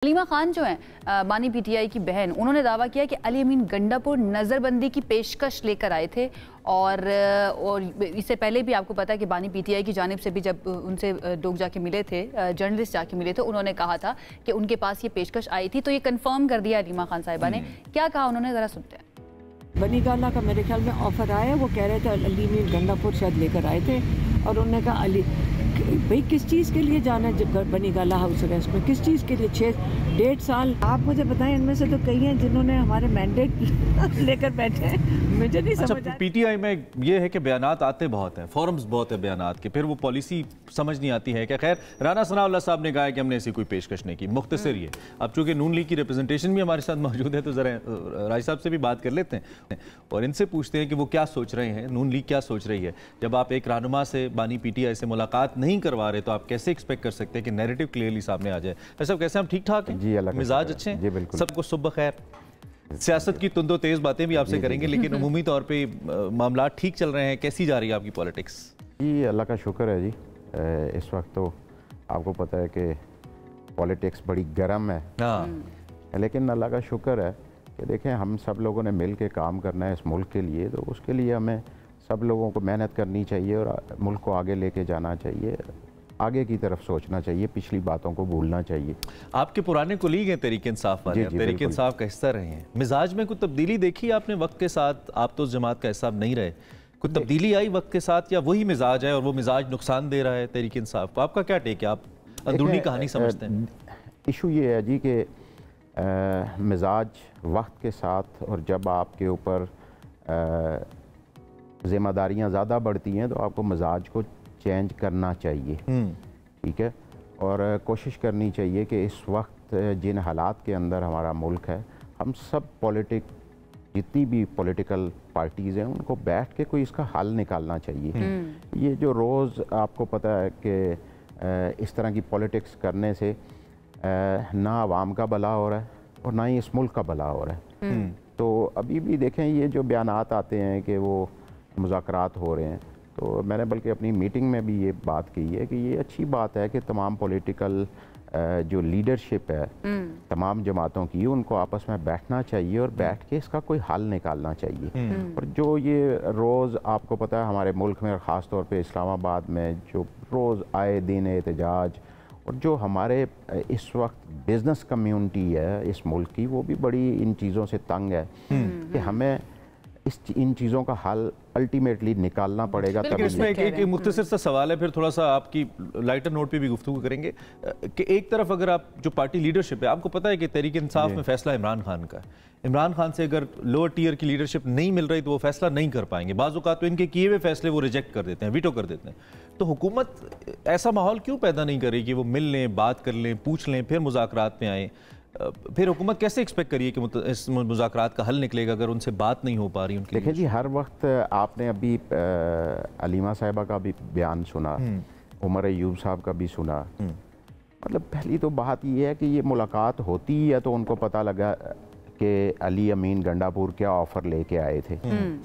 हलीमा खान जो हैं बानी पीटीआई की बहन, उन्होंने दावा किया कि अली अमीन गंडापुर नज़रबंदी की पेशकश लेकर आए थे और इससे पहले भी आपको पता है कि बानी पीटीआई की जानिब से भी जब उनसे लोग जाके मिले थे, जर्नलिस्ट जाके मिले थे, उन्होंने कहा था कि उनके पास ये पेशकश आई थी। तो ये कंफर्म कर दिया हलीमा खान साहिबा ने। क्या कहा उन्होंने, ज़रा सुनते हैं। बनी गाला का मेरे ख्याल में ऑफर आया, वो कह रहे थे अली अमीन गंडापुर शायद लेकर आए थे और उन्होंने कहा अली भाई किस चीज़ के लिए जाना है बनी गाला हाउस अरेस्ट में, किस चीज़ के लिए 6-1.5 साल। आप मुझे बताएं, इनमें से तो कई हैं जिन्होंने हमारे मैंडेट लेकर बैठे हैं, मुझे नहीं समझ अच्छा, पीटीआई में ये है कि बयानात आते बहुत हैं, फॉर्म्स बहुत है बयानात के, फिर वो पॉलिसी समझ नहीं आती है। क्या खैर, राना सनाउल्लाह साहब ने कहा है कि हमने ऐसी कोई पेशकश नहीं की। मुख्तसर ये अब चूंकि नून लीग की रिप्रेजेंटेशन भी हमारे साथ मौजूद है, तो ज़रा राय साहब से भी बात कर लेते हैं और इनसे पूछते हैं कि वो क्या सोच रहे हैं, नून लीग क्या सोच रही है। जब आप एक रहनुमा से बानी पीटीआई से मुलाकात नहीं करवा रहे तो आप कैसे एक्सपेक्ट कर सकते हैं कि नैरेटिव क्लियरली सामने आ जाए। ऐसा कैसे, हम ठीक ठाक हैं जी, मिजाज अच्छे हैं जी, बिल्कुल सबको सुबह खैर। सियासत की तुंदो तेज बातें भी आपसे करेंगे, लेकिन उमूमी तौर पे मामला ठीक चल रहे हैं। कैसी जा रही है आपकी पॉलिटिक्स? जी अल्लाह का शुक्र है जी। इस वक्त तो आपको पता है कि पॉलिटिक्स बड़ी गर्म है, लेकिन अल्लाह का शुक्र है कि देखें हम सब लोगों ने मिल के काम करना है इस मुल्क के लिए, तो उसके लिए हमें सब लोगों को मेहनत करनी चाहिए और मुल्क को आगे लेके जाना चाहिए, आगे की तरफ सोचना चाहिए, पिछली बातों को भूलना चाहिए। आपके पुराने कोलीग हैं तहरीक इंसाफ वाले, तहरीक इंसाफ का हिस्सा रहे हैं, मिजाज में कोई तब्दीली देखी आपने वक्त के साथ? आप तो उस जमात का हिस्सा नहीं रहे, कोई तब्दीली आई वक्त के साथ या वही मिजाज है और वो मिजाज नुकसान दे रहा है तहरीक इंसाफ को? आपका क्या टेक है, आप अंदरूनी कहानी समझते हैं? इशू ये है जी कि मिजाज वक्त के साथ और जब आपके ऊपर जिम्मेदारियाँ ज़्यादा बढ़ती हैं तो आपको मिजाज को चेंज करना चाहिए, ठीक है। और कोशिश करनी चाहिए कि इस वक्त जिन हालात के अंदर हमारा मुल्क है, हम सब जितनी भी पॉलिटिकल पार्टीज़ हैं उनको बैठ के कोई इसका हल निकालना चाहिए। ये जो रोज़ आपको पता है कि इस तरह की पॉलिटिक्स करने से ना आवाम का भला हो रहा है और ना ही इस मुल्क का भला हो रहा है। तो अभी भी देखें ये जो बयानात आते हैं कि वो मुज़ाकरात हो रहे हैं, तो मैंने बल्कि अपनी मीटिंग में भी ये बात की है कि ये अच्छी बात है कि तमाम पॉलिटिकल जो लीडरशिप है तमाम जमातों की, उनको आपस में बैठना चाहिए और बैठ के इसका कोई हल निकालना चाहिए। और जो ये रोज़ आपको पता है हमारे मुल्क में और ख़ास तौर पे इस्लामाबाद में जो रोज़ आए दिन एहतजाज, और जो हमारे इस वक्त बिज़नेस कम्युनिटी है इस मुल्क की, वो भी बड़ी इन चीज़ों से तंग है कि हमें इन चीज़ों का हल अल्टीमेटली निकालना पड़ेगा। लेकिन इसमें एक मुख्तसर सा सवाल है, फिर थोड़ा सा आपकी लाइटर नोट पे भी गुफ्तगू करेंगे कि एक तरफ अगर आप जो पार्टी लीडरशिप है, आपको पता है कि तहरीक इंसाफ में फैसला इमरान खान का है। इमरान खान से अगर लोअर टियर की लीडरशिप नहीं मिल रही तो वो फैसला नहीं कर पाएंगे। बाज़ औक़ात तो इनके किए हुए फैसले वो रिजेक्ट कर देते हैं, वीटो कर देते हैं। तो हुकूमत ऐसा माहौल क्यों पैदा नहीं कर रही कि वो मिल लें, बात कर लें, पूछ लें, फिर मुज़ाकरात में आएँ? फिर हुकूमत कैसे एक्सपेक्ट करिए कि इस मुज़ाकरात का हल निकलेगा अगर उनसे बात नहीं हो पा रही उनकी? देखिए जी, हर वक्त आपने अभी अलीमा साहिबा का भी बयान सुना, उमर अयूब साहब का भी सुना। मतलब पहली तो बात ये है कि ये मुलाकात होती है तो उनको पता लगा कि अली अमीन गंडापुर क्या ऑफ़र लेके आए थे,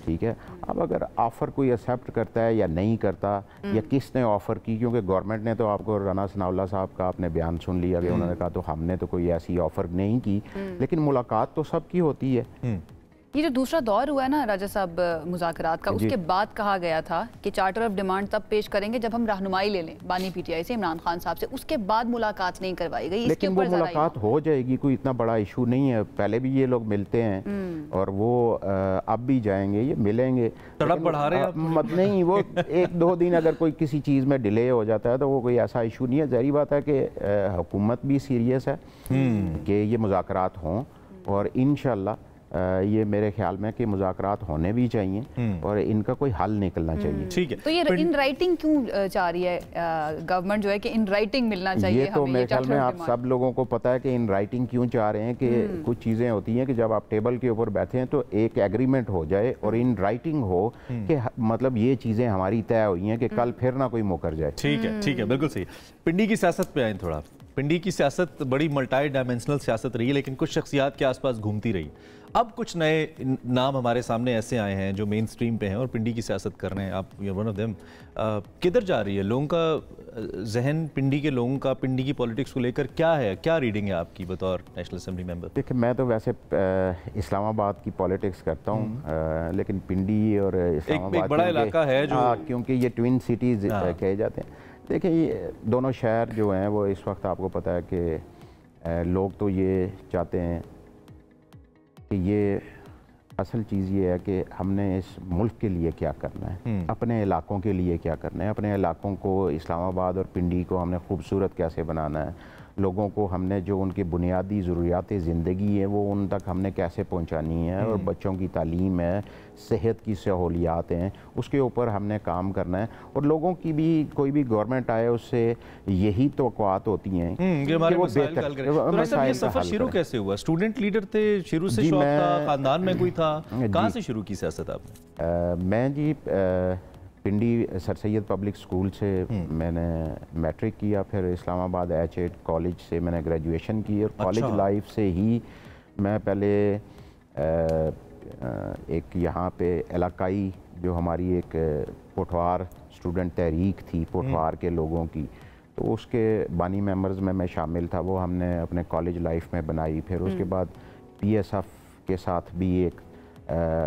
ठीक है। अब अगर ऑफ़र कोई एक्सेप्ट करता है या नहीं करता या किसने ऑफ़र की, क्योंकि गवर्नमेंट ने तो आपको राना सनाउल्लाह साहब का आपने बयान सुन लिया कि उन्होंने कहा तो हमने तो कोई ऐसी ऑफ़र नहीं की, लेकिन मुलाकात तो सबकी होती है। ये जो दूसरा दौर हुआ है ना राजा साहब मुज़ाकरात का, उसके बाद कहा गया था कि चार्टर ऑफ डिमांड तब पेश करेंगे जब हम रहनुमाई ले लें बानी पीटीआई से, इमरान खान साहब से। उसके बाद मुलाकात नहीं करवाई गई। लेकिन वो मुलाकात हो जाएगी, कोई इतना बड़ा इशू नहीं है। पहले भी ये लोग मिलते हैं और वो अब भी जाएंगे, ये मिलेंगे। तड़प बढ़ा रहे हैं मत नहीं, वो 1-2 दिन अगर कोई किसी चीज़ में डिले हो जाता है तो वो कोई ऐसा इशू नहीं है। ज़ाहिर बात है कि हुकूमत भी सीरियस है कि ये मुज़ाकरात हों और इंशाअल्लाह ये मेरे ख्याल में कि मुज़ाकरात होने भी चाहिए और इनका कोई हल निकलना चाहिए। ठीक है, तो ये इन राइटिंग क्यों चाह रही है गवर्नमेंट जो है कि इन राइटिंग मिलना चाहिए? ये तो मेरे ख्याल में आप सब लोगों को पता है कि इन राइटिंग क्यों चाह रहे हैं कि कुछ चीज़ें होती हैं कि जब आप टेबल के ऊपर बैठे हैं तो एक एग्रीमेंट हो जाए और इन राइटिंग हो कि मतलब ये चीज़ें हमारी तय हुई हैं कि कल फिर ना कोई मुकर जाए। ठीक है, बिल्कुल सही। पिंडी की सियासत पे आए थोड़ा। पिंडी की सियासत बड़ी मल्टी डायमेंशनल सियासत रही है, लेकिन कुछ शख्सियात के आसपास घूमती रही। अब कुछ नए नाम हमारे सामने ऐसे आए हैं जो मेन स्ट्रीम पे हैं और पिंडी की सियासत कर रहे हैं, आप वन ऑफ देम। किधर जा रही है लोगों का जहन, पिंडी के लोगों का पिंडी की पॉलिटिक्स को लेकर क्या है, क्या रीडिंग है आपकी बतौर नेशनल असेंबली मेंबर? देखिए, मैं तो वैसे इस्लामाबाद की पॉलिटिक्स करता हूँ, लेकिन पिंडी और इस्लामाबाद एक बड़ा इलाका है जो, क्योंकि ये ट्विन सिटीज़ कहे जाते हैं। देखिए, ये दोनों शहर जो हैं वो इस वक्त आपको पता है कि लोग तो ये चाहते हैं कि ये असल चीज़ ये है कि हमने इस मुल्क के लिए क्या करना है, अपने इलाकों के लिए क्या करना है, अपने इलाकों को, इस्लामाबाद और पिंडी को हमने खूबसूरत कैसे बनाना है, लोगों को हमने जो उनकी बुनियादी ज़रूरियात ज़िंदगी है वो उन तक हमने कैसे पहुंचानी है, और बच्चों की तालीम है, सेहत की सहूलियात हैं, उसके ऊपर हमने काम करना है। और लोगों की भी, कोई भी गवर्नमेंट आए उससे यही तवक्कुआत होती हैं कि वो बेहतर। ये सफ़र शुरू कैसे हुआ? स्टूडेंट लीडर थे, शुरू से शौक था, ख़ानदान में कोई था, कहाँ से शुरू की सियासत आपने? मैं जी पिंडी सर सैयद पब्लिक स्कूल से मैंने मैट्रिक किया, फिर इस्लामाबाद H8 कॉलेज से मैंने ग्रेजुएशन की, और कॉलेज लाइफ से ही मैं पहले एक यहाँ पे इलाकाई जो हमारी एक पोठवार स्टूडेंट तहरीक थी पोठवार के लोगों की, तो उसके बानी मेंबर्स में मैं शामिल था, वो हमने अपने कॉलेज लाइफ में बनाई। फिर उसके बाद PSF के साथ भी एक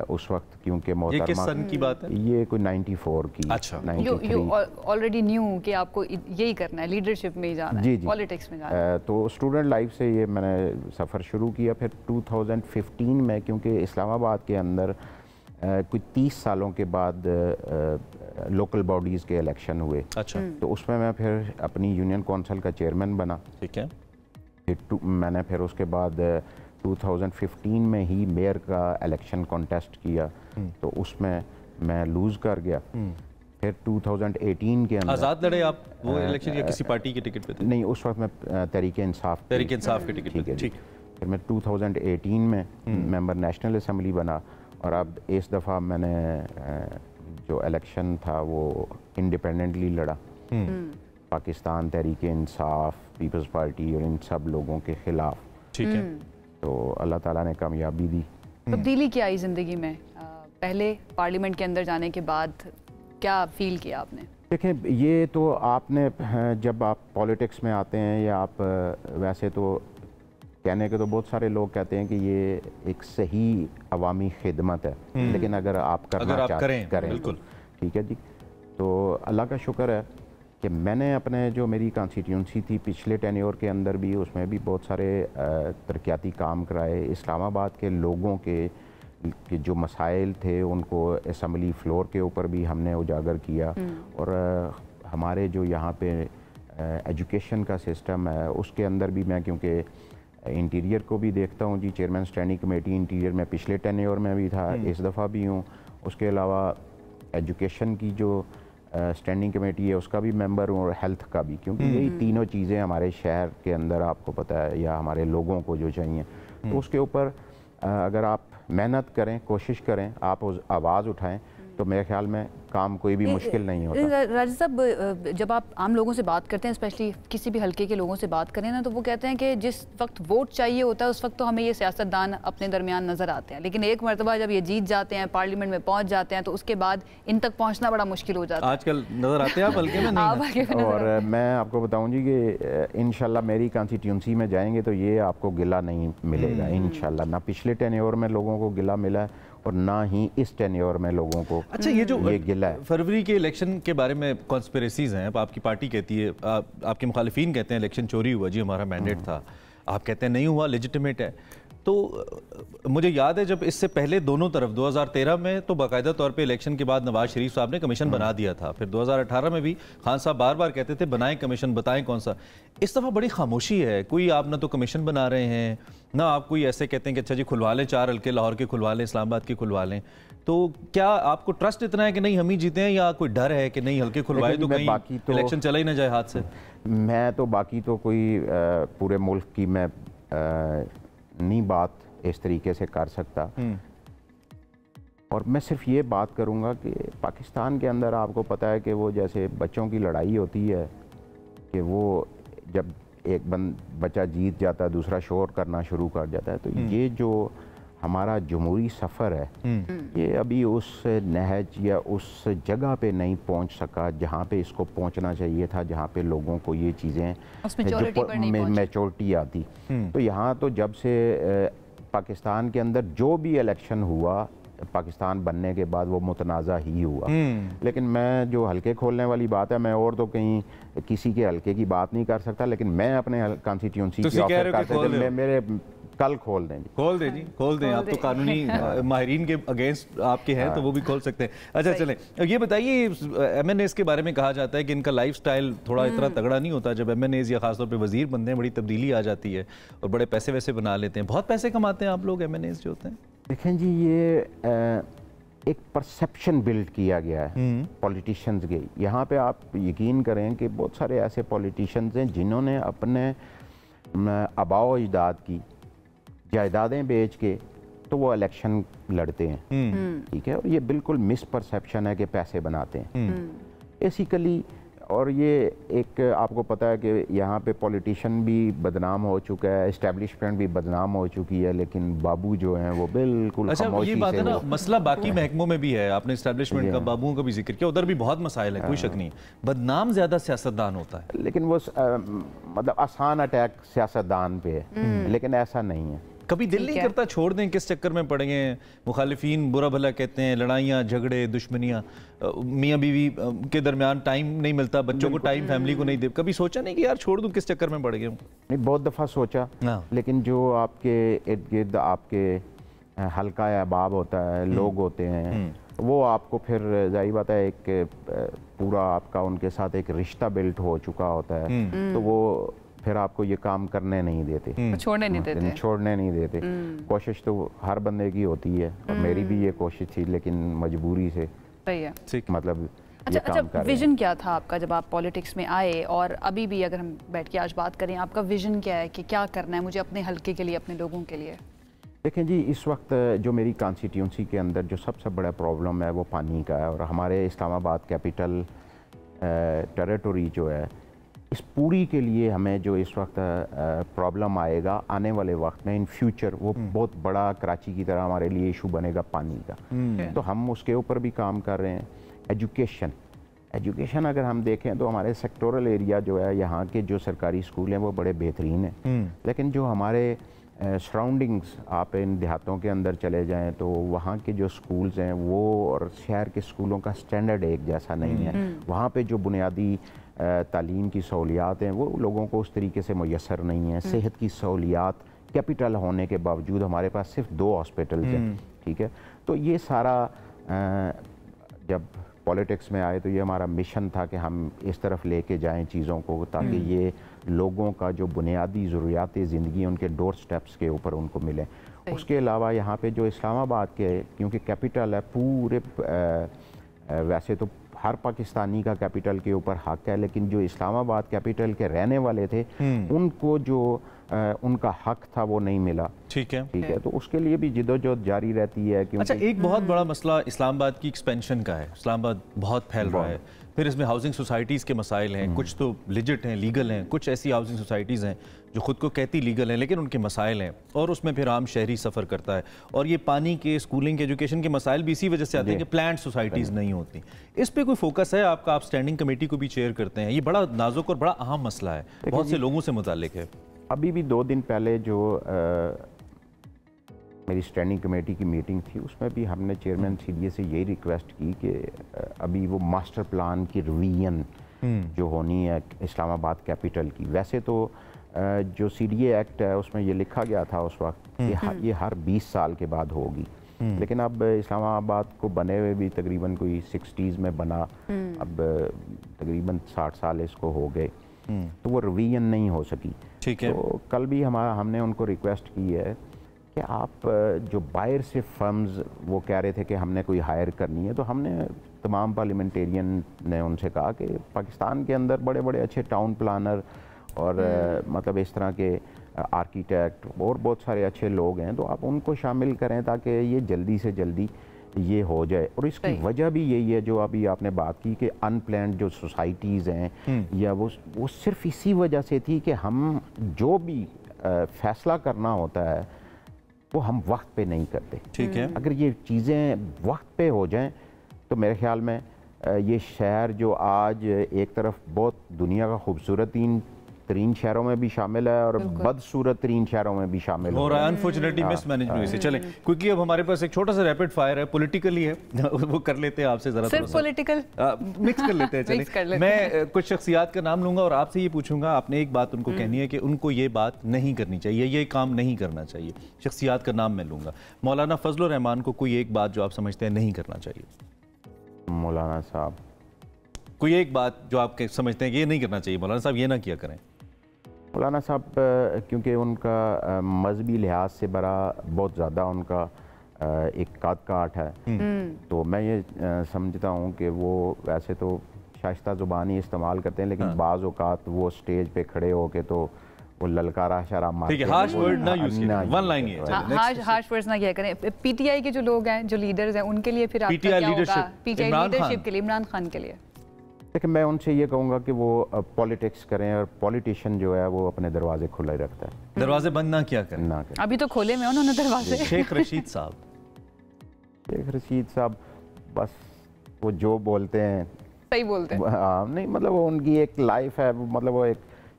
उस वक्त, क्योंकि ये किस सन की बात है? ये कोई 94 की। अच्छा, यू ऑलरेडी न्यू कि आपको यही करना है, लीडरशिप में ही जाना है, पॉलिटिक्स में जाना है। तो स्टूडेंट लाइफ से ये मैंने सफ़र शुरू किया। फिर 2015 में, क्योंकि इस्लामाबाद के अंदर कुछ 30 सालों के बाद लोकल बॉडीज़ के इलेक्शन हुए। अच्छा। तो उसमें मैं फिर अपनी यूनियन काउंसिल का चेयरमैन बना। ठीक है। मैंने फिर उसके बाद 2015 में ही मेयर का इलेक्शन कॉन्टेस्ट किया, तो उसमें मैं लूज़ कर गया। फिर 2018 के अंदर आज़ाद लड़े आप वो इलेक्शन या किसी पार्टी के टिकट पे थे? नहीं, उस वक्त मैं तहरीक इंसाफ के टिकट पे। ठीक। फिर मैं 2018 में मेंबर नेशनल असेंबली बना, और अब इस दफ़ा मैंने जो इलेक्शन था वो इंडिपेंडेंटली लड़ा, पाकिस्तान तहरीक इंसाफ, पीपल्स पार्टी और इन सब लोगों के खिलाफ। ठीक है। तो अल्लाह ताला ने कामयाबी दी। तब्दीली क्या आई ज़िंदगी में? पहले पार्लियामेंट के अंदर जाने के बाद क्या फील किया आपने? देखें, ये तो आपने, जब आप पॉलिटिक्स में आते हैं, या आप वैसे तो कहने के तो बहुत सारे लोग कहते हैं कि ये एक सही अवामी खिदमत है, लेकिन अगर आप करना करें बिल्कुल ठीक है जी। तो अल्लाह का शुक्र है कि मैंने अपने जो मेरी कॉन्स्टिट्यूंसी थी पिछले टेन्योर के अंदर भी, उसमें भी बहुत सारे तरक्याती काम कराए। इस्लामाबाद के लोगों के जो मसाइल थे उनको असम्बली फ्लोर के ऊपर भी हमने उजागर किया, और हमारे जो यहाँ पे एजुकेशन का सिस्टम है उसके अंदर भी मैं, क्योंकि इंटीरियर को भी देखता हूँ जी, चेयरमैन स्टैंडिंग कमेटी इंटीरियर में पिछले टेन्योर में भी था, इस दफ़ा भी हूँ। उसके अलावा एजुकेशन की जो स्टैंडिंग कमेटी है उसका भी मेंबर हूँ, और हेल्थ का भी, क्योंकि यही तीनों चीज़ें हमारे शहर के अंदर आपको पता है, या हमारे लोगों को जो चाहिए, तो उसके ऊपर अगर आप मेहनत करें, कोशिश करें, आप उस आवाज़ उठाएं, तो मेरे ख्याल में काम कोई भी मुश्किल नहीं होता। राजा साहब, जब आप आम लोगों से बात करते हैं, स्पेशली किसी भी हल्के के लोगों से बात करें ना, तो वो कहते हैं कि जिस वक्त वोट चाहिए होता है उस वक्त तो हमें ये सियासतदान अपने दरमियान नज़र आते हैं, लेकिन एक मरतबा जब ये जीत जाते हैं, पार्लियामेंट में पहुंच जाते हैं, तो उसके बाद इन तक पहुंचना बड़ा मुश्किल हो जाता है। आजकल नज़र आते हैं आप हल्के में? नहीं। और मैं आपको बताऊँ जी कि इंशाल्लाह मेरी कॉन्स्टिट्यूंसी में जाएंगे तो ये आपको गिला नहीं मिलेगा इंशाल्लाह। ना पिछले टेन्योर में लोगों को गिला मिला है, और ना ही इस टेन्योर में लोगों को। अच्छा, ये जो गिला है, फरवरी के इलेक्शन के बारे में कॉन्स्पिरेसीज हैं, आपकी पार्टी कहती है, आपके मुखालिफिन कहते हैं इलेक्शन चोरी हुआ, जी हमारा मैंडेट था, आप कहते हैं नहीं हुआ, लेजिटिमेट है। तो मुझे याद है जब इससे पहले दोनों तरफ 2013 में तो बाकायदा तौर पे इलेक्शन के बाद नवाज शरीफ साहब ने कमीशन बना दिया था, फिर 2018 में भी खान साहब बार बार कहते थे बनाएं कमीशन, बताएं कौन सा। इस दफ़ा बड़ी खामोशी है, कोई आप ना तो कमीशन बना रहे हैं, ना आप कोई ऐसे कहते हैं कि अच्छा जी खुलवा लें, 4 हल्के लाहौर के खुलवा लें, इस्लामाबाद के खुलवा लें। तो क्या आपको ट्रस्ट इतना है कि नहीं हम ही जीते हैं, या कोई डर है कि नहीं हल्के खुलवाए तो कहीं इलेक्शन चला ही ना जाए हाथ से? मैं तो बाकी तो कोई पूरे मुल्क की मैं नहीं बात इस तरीके से कर सकता, और मैं सिर्फ ये बात करूँगा कि पाकिस्तान के अंदर आपको पता है कि वो जैसे बच्चों की लड़ाई होती है कि वो जब एक बच्चा जीत जाता है दूसरा शोर करना शुरू कर जाता है, तो ये जो हमारा जमहूरी सफ़र है ये अभी उस नहज या उस जगह पे नहीं पहुंच सका जहाँ पे इसको पहुंचना चाहिए था, जहाँ पे लोगों को ये चीज़ें मैच्योरिटी आती। तो यहाँ तो जब से पाकिस्तान के अंदर जो भी इलेक्शन हुआ पाकिस्तान बनने के बाद वो मुतनाज़ा ही हुआ। लेकिन मैं जो हल्के खोलने वाली बात है, मैं और तो कहीं किसी के हल्के की बात नहीं कर सकता, लेकिन मैं अपने कॉन्स्टिट्यूंसी की ऑफर कर सकता, मेरे कल खोल दें जी, खोल दें जी, खोल दें। आप तो कानूनी माहिरीन के अगेंस्ट आपके हैं तो वो भी खोल सकते हैं। अच्छा चलें, ये बताइए MNAs के बारे में कहा जाता है कि इनका लाइफस्टाइल थोड़ा इतना तगड़ा नहीं होता। जब MNAs या खासतौर पे वजीर बनते हैं बड़ी तब्दीली आ जाती है और बड़े पैसे वैसे बना लेते हैं। बहुत पैसे कमाते हैं आप लोग MNAs जो होते हैं? देखें जी, ये एक परसेप्शन बिल्ड किया गया है पॉलिटिशियंस के। यहाँ पे आप यकीन करें कि बहुत सारे ऐसे पॉलिटिशियंस हैं जिन्होंने अपने आबाओ अजदाद की जायदादें बेच के तो वो इलेक्शन लड़ते हैं, ठीक है। और ये बिल्कुल मिस परसेप्शन है कि पैसे बनाते हैं बेसिकली। और ये एक आपको पता है कि यहाँ पे पॉलिटिशियन भी बदनाम हो चुका है, एस्टेब्लिशमेंट भी बदनाम हो चुकी है, लेकिन बाबू जो हैं वो बिल्कुल ये बात है ना, मसला बाकी महकमों में भी है। आपने एस्टेब्लिशमेंट का, बाबुओं का भी जिक्र किया, उधर भी बहुत मसाइल है, कोई शक नहीं। बदनाम ज्यादा सियासतदान होता है, लेकिन वो मतलब आसान अटैक सियासतदान पे है, लेकिन ऐसा नहीं है। कभी दिल नहीं करता छोड़ दें, किस चक्कर में पड़ेंगे? मुखालिफिन बुरा भला कहते हैं, लड़ाइयाँ झगड़े दुश्मनियाँ, मियाँ बीवी के दरमियान टाइम नहीं मिलता, बच्चों को टाइम फैमिली को नहीं दे। कभी सोचा नहीं कि यार छोड़ दूं, किस चक्कर में पड़ गए? नहीं, बहुत दफ़ा सोचा, लेकिन जो आपके इर्द गिर्द आपके हल्का अहबाब होता है, लोग होते हैं, वो आपको फिर जाहिर बात है एक पूरा आपका उनके साथ एक रिश्ता बिल्ट हो चुका होता है, तो वो फिर आपको ये काम करने नहीं देते, छोड़ने नहीं देते। कोशिश तो हर बंदे की होती है और मेरी भी ये कोशिश थी, लेकिन मजबूरी से सही है। मतलब अच्छा, विजन क्या था आपका जब आप पॉलिटिक्स में आए, और अभी भी अगर हम बैठ के आज बात करें, आपका विजन क्या है कि क्या करना है मुझे अपने हल्के के लिए, अपने लोगों के लिए? देखें जी, इस वक्त जो मेरी कॉन्स्टिट्यूंसी के अंदर जो सबसे बड़ा प्रॉब्लम है वो पानी का है। और हमारे इस्लामाबाद कैपिटल टेरिटरी जो है, इस पूरी के लिए हमें जो इस वक्त प्रॉब्लम आएगा आने वाले वक्त में, इन फ्यूचर, वो बहुत बड़ा कराची की तरह हमारे लिए इशू बनेगा पानी का। तो हम उसके ऊपर भी काम कर रहे हैं। एजुकेशन अगर हम देखें तो हमारे सेक्टोरल एरिया जो है, यहाँ के जो सरकारी स्कूल हैं वो बड़े बेहतरीन हैं, लेकिन जो हमारे सराउंडिंग्स, आप इन देहातों के अंदर चले जाएं तो वहाँ के जो स्कूल्स हैं वो और शहर के स्कूलों का स्टैंडर्ड एक जैसा नहीं है। वहाँ पे जो बुनियादी तालीम की सहूलियात हैं वो लोगों को उस तरीके से मुयसर नहीं है। सेहत की सहूलियात कैपिटल होने के बावजूद हमारे पास सिर्फ 2 हॉस्पिटल्स हैं, ठीक है। तो ये सारा जब पॉलिटिक्स में आए तो ये हमारा मिशन था कि हम इस तरफ लेके जाएं चीज़ों को, ताकि ये लोगों का जो बुनियादी ज़रूरियात ज़िंदगी उनके डोर स्टेप्स के ऊपर उनको मिले। उसके अलावा यहाँ पे जो इस्लामाबाद के, क्योंकि कैपिटल है, पूरे वैसे तो हर पाकिस्तानी का कैपिटल के ऊपर हक है, लेकिन जो इस्लामाबाद कैपिटल के रहने वाले थे उनको जो उनका हक था वो नहीं मिला। ठीक है, तो उसके लिए भी जिदोजहद जारी रहती है। अच्छा, एक बहुत बड़ा मसला इस्लामाबाद की एक्सपेंशन का है। इस्लामाबाद बहुत फैल रहा है, फिर इसमें हाउसिंग सोसाइटीज़ के मसाइल हैं, कुछ तो लिजिट हैं, लीगल हैं, कुछ ऐसी हाउसिंग सोसाइटीज़ हैं जो खुद को कहती लीगल हैं लेकिन उनके मसाइल हैं, और उसमें फिर आम शहरी सफ़र करता है। और ये पानी के, स्कूलिंग के, एजुकेशन के मसाइल भी इसी वजह से आते हैं कि प्लान्ड सोसाइटीज़ नहीं होती। इस पर कोई फोकस है आपका? आप स्टैंडिंग कमेटी को भी चेयर करते हैं, ये बड़ा नाजुक और बड़ा अहम मसला है, बहुत से लोगों से मुताल्लिक है। अभी भी 2 दिन पहले जो मेरी स्टैंडिंग कमेटी की मीटिंग थी, उसमें भी हमने चेयरमैन CDA से यही रिक्वेस्ट की कि अभी वो मास्टर प्लान की रिवीजन जो होनी है इस्लामाबाद कैपिटल की, वैसे तो जो CDA एक्ट है उसमें ये लिखा गया था उस वक्त कि ये हर 20 साल के बाद होगी, लेकिन अब इस्लामाबाद को बने हुए भी तकरीबन कोई 60s में बना, अब तकरीबन 60 साल इसको हो गए, तो वो रिवीजन नहीं हो सकी। ठीक है, तो कल भी हमने उनको रिक्वेस्ट की है कि आप जो बाहर से फर्म्स वो कह रहे थे कि हमने कोई हायर करनी है, तो हमने तमाम पार्लियामेंटेरियन ने उनसे कहा कि पाकिस्तान के अंदर बड़े बड़े अच्छे टाउन प्लानर और मतलब इस तरह के आर्किटेक्ट और बहुत सारे अच्छे लोग हैं, तो आप उनको शामिल करें ताकि ये जल्दी से जल्दी ये हो जाए। और इसकी वजह भी यही है जो अभी आपने बात की कि अनप्लान्ड जो सोसाइटीज़ हैं, या वो सिर्फ इसी वजह से थी कि हम जो भी फैसला करना होता है वो हम वक्त पे नहीं करते। ठीक है। अगर ये चीज़ें वक्त पे हो जाएं तो मेरे ख्याल में ये शहर जो आज एक तरफ बहुत दुनिया का खूबसूरत तरीन शहरों में भी शामिल है और बदसूरत तरीन शहरों में भी शामिल हो रहा है, अनफॉर्चुनेटली मिसमैनेज हुई से। चले क्विकली अब हमारे पास एक छोटा सा रैपिड फायर है, पॉलिटिकली है वो कर लेते हैं आपसे, जरा सिर्फ पॉलिटिकल मिक्स कर लेते हैं। चले मैं कुछ शख्सियात का नाम लूंगा और आपसे ये पूछूंगा, आपने एक बात उनको कहनी है कि उनको ये बात नहीं करनी चाहिए, ये काम नहीं करना चाहिए। शख्सियात का नाम मैं लूंगा। मौलाना फजलुर रहमान को कोई एक बात जो आप समझते हैं नहीं करना चाहिए। मौलाना साहब कोई एक बात जो आप समझते हैं कि ये नहीं करना चाहिए, मौलाना साहब ये ना किया करें। मौलाना साहब क्योंकि उनका मजहबी लिहाज से बहुत ज़्यादा उनका एक काट काट है, तो मैं ये समझता हूँ कि वो वैसे तो शाइस्ता ज़ुबान ही इस्तेमाल करते हैं, लेकिन बाज़ औक़ात वो स्टेज पे खड़े होके तो वो ललकारा शराब मारते हैं। ठीक है, हार्श वर्ड ना यूज़ कीजिए, वन लाइन ही है। हार्श वर्ड्स ना किया करें। पीटीआई के जो लोग हैं, जो लीडर्स हैं, उनके लिए फिर आपका क्या होगा? पीटीआई लीडरशिप के लिए, इमरान खान के लिए देखिए मैं उनसे ये कहूँगा कि वो पॉलिटिक्स करें, और पॉलिटिशियन जो है वो अपने दरवाजे खुले रखता है, दरवाजे बंद ना किया करें। ना करें। अभी तो खोले में उन्होंने दरवाजे। शेख रशीद साहब, शेख रशीद साहब बस वो जो बोलते हैं सही बोलते हैं। हाँ, नहीं मतलब वो उनकी एक लाइफ है, मतलब वो एक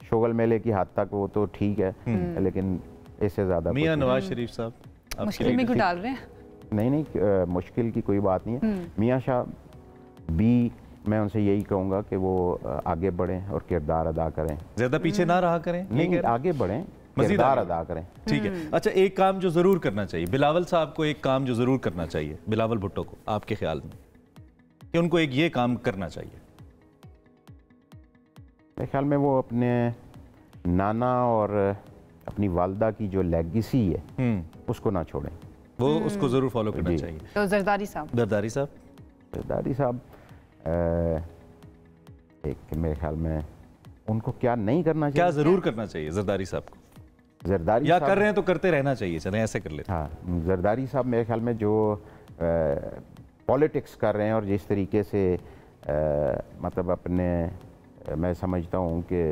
शोगल मेले की हद तक वो तो ठीक है, लेकिन इससे ज़्यादा। मियां नवाज शरीफ साहब मुश्किल में क्यों डाल रहे हैं? नहीं मुश्किल की कोई बात नहीं है। मियां शाह भी मैं उनसे यही कहूँगा कि वो आगे बढ़ें और किरदार अदा करें, ज़्यादा पीछे ना रहा करें। नहीं आगे बढ़ें, किरदार अदा करें। ठीक है। अच्छा, एक काम जो ज़रूर करना चाहिए बिलावल साहब को, एक काम जो ज़रूर करना चाहिए बिलावल भुट्टो को, आपके ख्याल में कि उनको एक ये काम करना चाहिए? मेरे ख्याल में वो अपने नाना और अपनी वालदा की जो लेगेसी है उसको ना छोड़ें, वो उसको ज़रूर फॉलो करना चाहिए। तो जरदारी साहब, जरदारी साहब एक मेरे ख्याल में उनको क्या नहीं करना चाहिए, क्या ज़रूर करना चाहिए जरदारी साहब को? जरदारी या कर रहे हैं तो करते रहना चाहिए, चलें ऐसे कर लेते हैं। हाँ, जरदारी साहब मेरे ख्याल में जो पॉलिटिक्स कर रहे हैं और जिस तरीके से मतलब अपने मैं समझता हूँ कि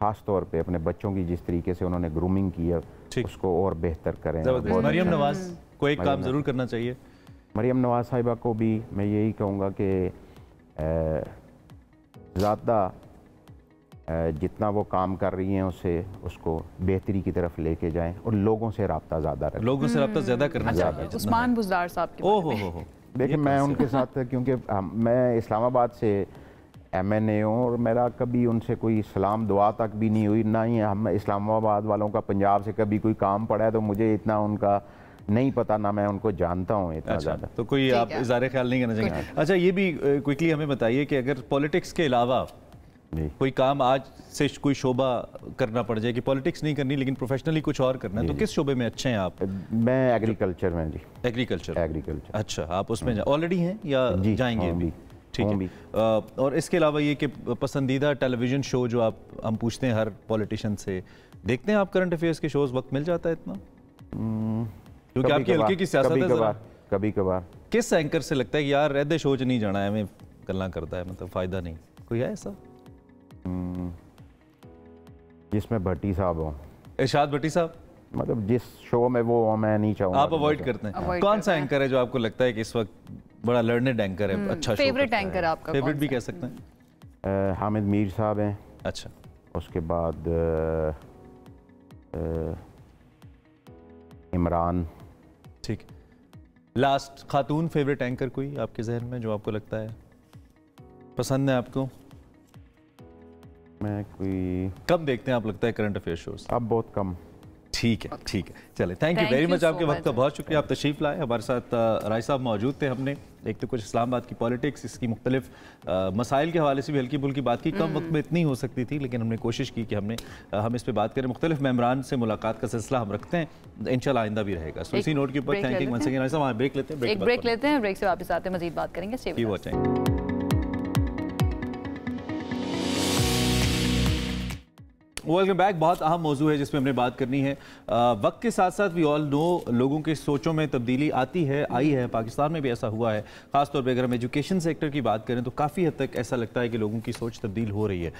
ख़ास तौर पे अपने बच्चों की जिस तरीके से उन्होंने ग्रूमिंग की है उसको और बेहतर करें। मरियम नवाज को एक काम ज़रूर करना चाहिए। मरियम नवाज साहिबा को भी मैं यही कहूँगा कि ज़्यादा जितना वो काम कर रही हैं उसको बेहतरी की तरफ लेके जाएं और लोगों से रब्ता ज़्यादा रखें। लोगों से रब्ता ज़्यादा करना चाहिए। उस्मान बुज़दार साहब के ओहो हो, देखिए मैं उनके साथ, क्योंकि मैं इस्लामाबाद से MNA हूँ और मेरा कभी उनसे कोई सलाम दुआ तक भी नहीं हुई, ना ही हम इस्लामाबाद वालों का पंजाब से कभी कोई काम पड़ा है, तो मुझे इतना उनका नहीं पता, ना मैं उनको जानता हूँ इतना ज़्यादा। तो कोई आप इज़ारे ख्याल नहीं करना चाहिए। अच्छा, ये भी क्विकली हमें बताइए कि अगर पॉलिटिक्स के अलावा कोई काम आज से कोई शोबा करना पड़ जाए कि पॉलिटिक्स नहीं करनी लेकिन प्रोफेशनली कुछ और करना है, तो किस शोबे में अच्छे हैं आप? मैं एग्रीकल्चर में जी। एग्रीकल्चर। अच्छा, आप उसमें ऑलरेडी हैं या जाएंगे भी? ठीक है। और इसके अलावा ये कि पसंदीदा टेलीविज़न शो जो हम पूछते हैं हर पॉलिटिशियन से, देखते हैं आप करंट अफेयर्स के शोज? वक्त मिल जाता है इतना? क्योंकि आपकी हल्के की सियासत है। कभी कभार किस एंकर से लगता है कि यार रहदे शो च नहीं जाना है, हमें गल्ला करता है, मतलब फ़ायदा नहीं? कोई है ऐसा जिसमें भट्टी साहब हो? इरशाद भट्टी साहब, मतलब जिस शो में वो मैं नहीं चाहूँगा। आप अवॉइड करते हैं? कौन सा एंकर है जो आपको लगता है कि इस वक्त बड़ा लर्नेड एंकर है, अच्छा शो? फेवरेट एंकर आपका? फेवरेट भी कह सकते हैं। हामिद मीर साहब हैं। अच्छा, उसके बाद इमरान। ठीक। लास्ट खातून फेवरेट एंकर कोई आपके जहन में जो आपको लगता है पसंद है आपको? मैं कोई कब देखते हैं आप लगता है करंट अफेयर शोज? अब बहुत कम। ठीक है, ठीक है, चले। थैंक यू वेरी मच, आपके वक्त का बहुत शुक्रिया। आप तशरीफ़ लाए, हमारे साथ राय साहब मौजूद थे। हमने एक तो कुछ इस्लामाबाद की पॉलिटिक्स, इसकी मुख्तलिफ मसाइल के हवाले से भी हल्की फुल्की बात की। कम वक्त में इतनी हो सकती थी, लेकिन हमने कोशिश की कि हम इस पर बात करें। मुख्तलिफ मेम्बरान से मुलाकात का सिलसिला हम रखते हैं, इंशाल्लाह आइंदा भी रहेगा। सो इसी नोट के ऊपर थैंकिंग वंस अगेन। राय साहब, ब्रेक लेते हैं, एक ब्रेक लेते हैं, ब्रेक से वापस आते हैं, मजीद बात करेंगे। Welcome back. बहुत अहम मौजू है जिसमें हमने बात करनी है। वक्त के साथ साथ वी ऑल नो लोगों के सोचों में तब्दीली आती है, आई है। पाकिस्तान में भी ऐसा हुआ है। खासतौर पे अगर हम एजुकेशन सेक्टर की बात करें तो काफ़ी हद तक ऐसा लगता है कि लोगों की सोच तब्दील हो रही है।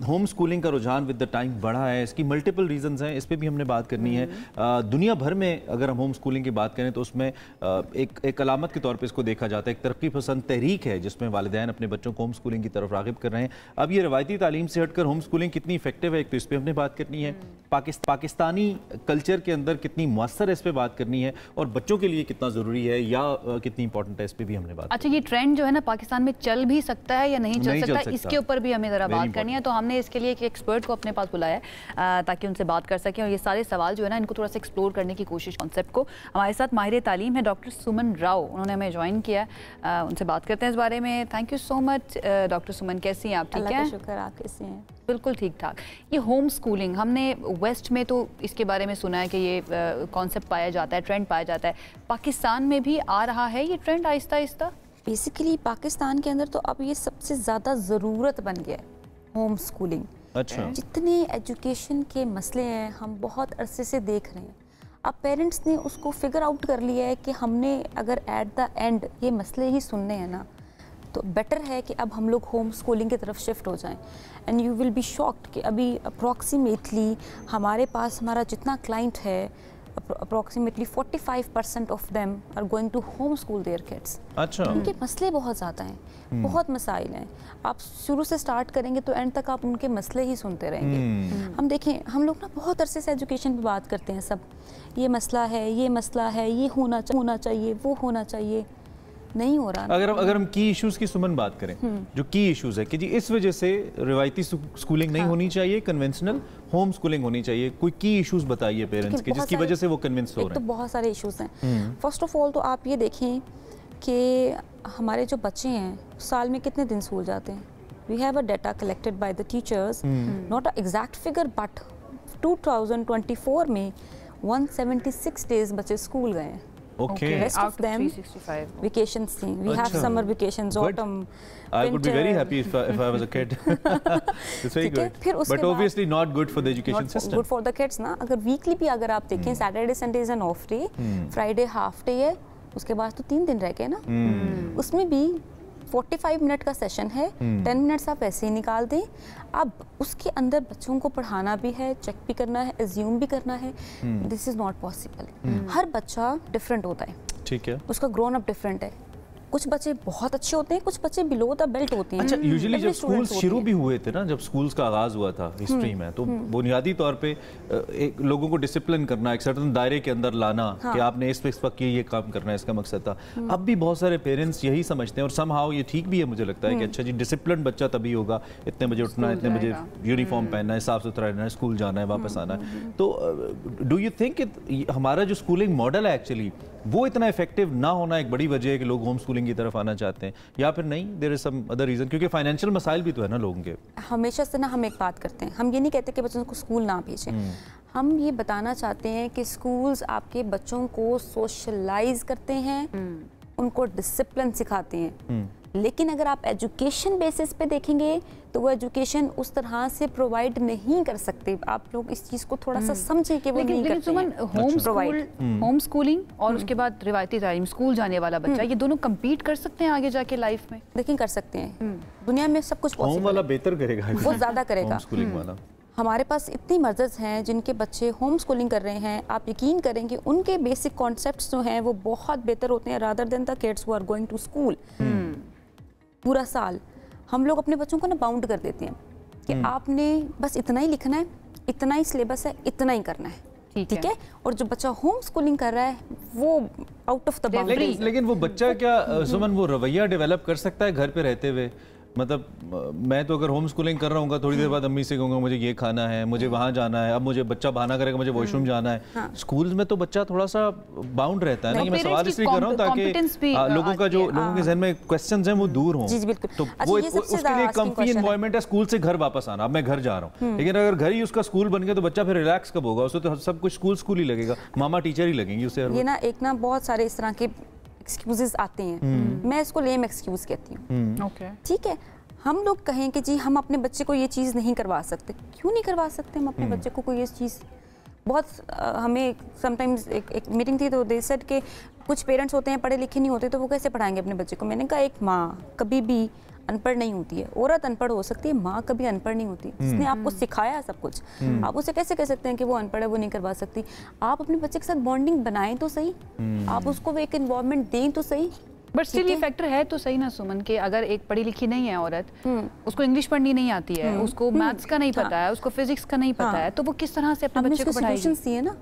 होम स्कूलिंग का रुझान विद द टाइम बढ़ा है। इसकी मल्टीपल रीजंस हैं, इस पर भी हमने बात करनी है। दुनिया भर में अगर हम होम स्कूलिंग की बात करें तो उसमें एक अलामत के तौर पर इसको देखा जाता है। एक तरक्की पसंद तहरीक है जिसमें वालिदैन अपने बच्चों को होम स्कूलिंग की तरफ राग़िब कर रहे हैं। अब ये रवायती तालीम से हटकर होम स्कूलिंग कितनी इफेक्टिव है, तो इस पे हमने बात करनी है। पाकिस्तानी कल्चर के अंदर कितनी मुअस्सर है, इस पे बात करनी है। और बच्चों के लिए कितना ज़रूरी है या कितनी इंपॉर्टेंट है, इस पे भी हमने बात। अच्छा, ये ट्रेंड जो है ना पाकिस्तान में चल भी सकता है या नहीं चल सकता, इसके ऊपर भी हमें ज़रा बात करनी है। तो हमने इसके लिए एक एक्सपर्ट को अपने पास बुलाया है ताकि उनसे बात कर सकें और ये सारे सवाल जो है ना इनको थोड़ा सा एक्सप्लोर करने की कोशिश, कॉन्सेप्ट को। हमारे साथ माहिर तालीम है डॉक्टर सुमन राव, उन्होंने हमें ज्वाइन किया। उनसे बात करते हैं इस बारे में। Thank you so much doctor Suman, कैसी हैं आप? ठीक है, शुक्र, आप कैसे हैं? बिल्कुल ठीक ठाक। ये होम स्कूलिंग हमने वेस्ट में तो इसके बारे में सुना है कि ये कॉन्सेप्ट पाया जाता है, ट्रेंड पाया जाता है। पाकिस्तान में भी आ रहा है ये ट्रेंड आहिस्ता आहिस्ता? बेसिकली पाकिस्तान के अंदर तो अब ये सबसे ज़्यादा ज़रूरत बन गया है होम स्कूलिंग। अच्छा। जितने एजुकेशन के मसले हैं हम बहुत अरसे से देख रहे हैं। अब पेरेंट्स ने उसको फिगर आउट कर लिया है कि हमने अगर एट द एंड ये मसले ही सुनने हैं ना, तो बेटर है कि अब हम लोग होम स्कूलिंग की तरफ शिफ्ट हो जाएं। And you will be shocked कि अभी अप्रॉक्सीमेटली हमारे पास हमारा जितना क्लाइंट है, approximately 45% of them are going to home school their kids. अच्छा। उनके मसले बहुत ज़्यादा हैं, बहुत मसाइल हैं। आप शुरू से स्टार्ट करेंगे तो एंड तक आप उनके मसले ही सुनते रहेंगे। हम देखें, हम लोग ना बहुत अरसे से एजुकेशन पे बात करते हैं सब, ये मसला है, ये मसला है, ये होना चाहिए, वो होना चाहिए, नहीं हो रहा। अगर हम की इश्यूज की सुमन बात करें, जो की इश्यूज है कि जी इस वजह से रिवायती स्कूलिंग नहीं होनी चाहिए, कन्वेंशनल होम स्कूलिंग होनी चाहिए, कोई की इश्यूज बताइए पेरेंट्स के जिसकी वजह से वो कन्विंस हो रहे हैं। तो बहुत सारे इश्यूज हैं। फर्स्ट ऑफ ऑल तो आप ये देखें कि हमारे जो बच्चे हैं साल में कितने दिन स्कूल जाते हैं। We have a data collected by the teachers, not a exact figure, but 2024 में 176 डेज बच्चे स्कूल गए हैं। Okay. Rest of them 365 vacations thing. We have summer vacations, autumn, I would be very happy if I was a kid. It's very good. But obviously not good for the education system. Good for the kids ना। अगर weekly भी अगर आप देखें, Saturday Sunday is an of day, Friday half day है, उसके बाद तो 3 दिन रह गए ना। उसमें भी 45 मिनट का सेशन है, 10 मिनट्स आप ऐसे ही निकाल दें। अब उसके अंदर बच्चों को पढ़ाना भी है, चेक भी करना है, एज्यूम भी करना है। This is not possible. हर बच्चा डिफरेंट होता है, ठीक है, उसका ग्रोन अप डिफरेंट है। कुछ बच्चे बहुत अच्छे होते हैं, कुछ बच्चे बिलो द बेल्ट होते हैं। अच्छा, यूजुअली जब स्कूल शुरू भी हुए थे ना, जब स्कूल्स का आगाज हुआ था हिस्ट्री में, तो बुनियादी तौर पे एक लोगों को डिसिप्लिन करना, एक सर्टेन दायरे के अंदर लाना कि आपने इस वक्त ये काम करना है, इसका मकसद था। अब भी बहुत सारे पेरेंट्स यही समझते हैं और समहाउ ये ठीक भी है, मुझे लगता है कि अच्छा जी डिसिप्लिन बच्चा तभी होगा, इतने बजे उठना है, इतने बजे यूनिफॉर्म पहनना है, साफ सुथरा रहना है, स्कूल जाना है, वापस आना है। तो डू यू थिंक हमारा जो स्कूलिंग मॉडल है एक्चुअली वो इतना इफेक्टिव ना होना एक बड़ी वजह है कि लोग होम स्कूलिंग की तरफ आना चाहते हैं, या फिर नहीं there is some other reason? क्योंकि फाइनेंशियल मसाइल भी तो है ना लोगों के। हमेशा से ना हम एक बात करते हैं, हम ये नहीं कहते कि बच्चों को स्कूल ना भेजें, हम ये बताना चाहते हैं कि स्कूल्स आपके बच्चों को सोशलाइज करते हैं, उनको डिसिप्लिन सिखाते हैं। लेकिन अगर आप एजुकेशन बेसिस पे देखेंगे तो वो एजुकेशन उस तरह से प्रोवाइड नहीं कर सकते। आप लोग इस चीज़ को थोड़ा सा समझें कि वो नहीं करते हैं। होम स्कूलिंग और उसके बाद रिवायती तालीम, स्कूल जाने वाला बच्चा, ये दोनों compete कर सकते हैं आगे जाके लाइफ में? लेकिन कर सकते हैं, दुनिया में सब कुछ पॉसिबल है। होम वाला बेहतर करेगा, वो ज़्यादा करेगा होम स्कूलिंग वाला। हमारे पास इतनी मदर्स हैं जिनके बच्चे होम स्कूलिंग कर रहे हैं, आप यकीन करें कि उनके बेसिक कॉन्सेप्ट्स जो हैं वो बहुत बेहतर होते हैं rather than the kids who are going to school. पूरा साल हम लोग अपने बच्चों को ना बाउंड कर देते हैं कि आपने बस इतना ही लिखना है, इतना ही सिलेबस है, इतना ही करना है, ठीक है। और जो बच्चा होम स्कूलिंग कर रहा है वो आउट ऑफ द बाउंड्री। लेकिन वो बच्चा क्या सुमन वो रवैया डेवलप कर सकता है घर पे रहते हुए? मतलब मैं तो अगर होम स्कूलिंग कर रहा हूँ थोड़ी देर बाद अम्मी से कहूँगा मुझे ये खाना है, मुझे वहाँ जाना है, अब मुझे बच्चा बहाना करेगा मुझे वॉशरूम जाना है। हाँ। स्कूल्स में तो बच्चा थोड़ा सा बाउंड रहता है ना, मैं सवाल इसलिए कर रहा हूँ ताकि लोगों का जो लोगों के जहन में क्वेश्चंस हैं वो दूर हों। तो वो उसके लिए कम्फी एनवायरनमेंट है स्कूल से घर वापस आना। अब मैं घर जा रहा हूँ, लेकिन अगर घर ही उसका स्कूल बन गया तो बच्चा फिर रिलैक्स कब होगा? उसे तो सब कुछ स्कूल ही लगेगा, मामा टीचर ही लगेंगे उसे। ये ना एक ना बहुत सारे इस तरह के एक्सक्यूजेस आते हैं, मैं इसको लेम एक्सक्यूज कहती हूँ, ठीक है। हम लोग कहें कि जी हम अपने बच्चे को ये चीज़ नहीं करवा सकते, क्यों नहीं करवा सकते हम अपने बच्चे को कोई ये चीज़। बहुत हमें समटाइम्स एक मीटिंग थी तो दे सेड के कुछ पेरेंट्स होते हैं पढ़े लिखे नहीं होते तो वो कैसे पढ़ाएंगे अपने बच्चे को। मैंने कहा एक माँ कभी भी अनपढ़ नहीं होती है, औरत अनपढ़ हो सकती है, माँ कभी अनपढ़ नहीं होती। जिसने आपको सिखाया सब कुछ, आप उसे कैसे कह सकते हैं कि वो अनपढ़ है, वो नहीं करवा सकती। आप अपने बच्चे के साथ बॉन्डिंग बनाएं तो सही, आप उसको एक इन्वॉल्वमेंट दें तो सही। बट स्टिल ये फैक्टर है तो सही ना सुमन के अगर एक पढ़ी लिखी नहीं है औरत, उसको इंग्लिश पढ़नी नहीं आती है, उसको मैथ्स का नहीं पता है, उसको फिजिक्स का नहीं पता है, तो वो किस तरह से अपने बच्चे को पढ़ाएगी? सॉल्यूशंस दिए ना,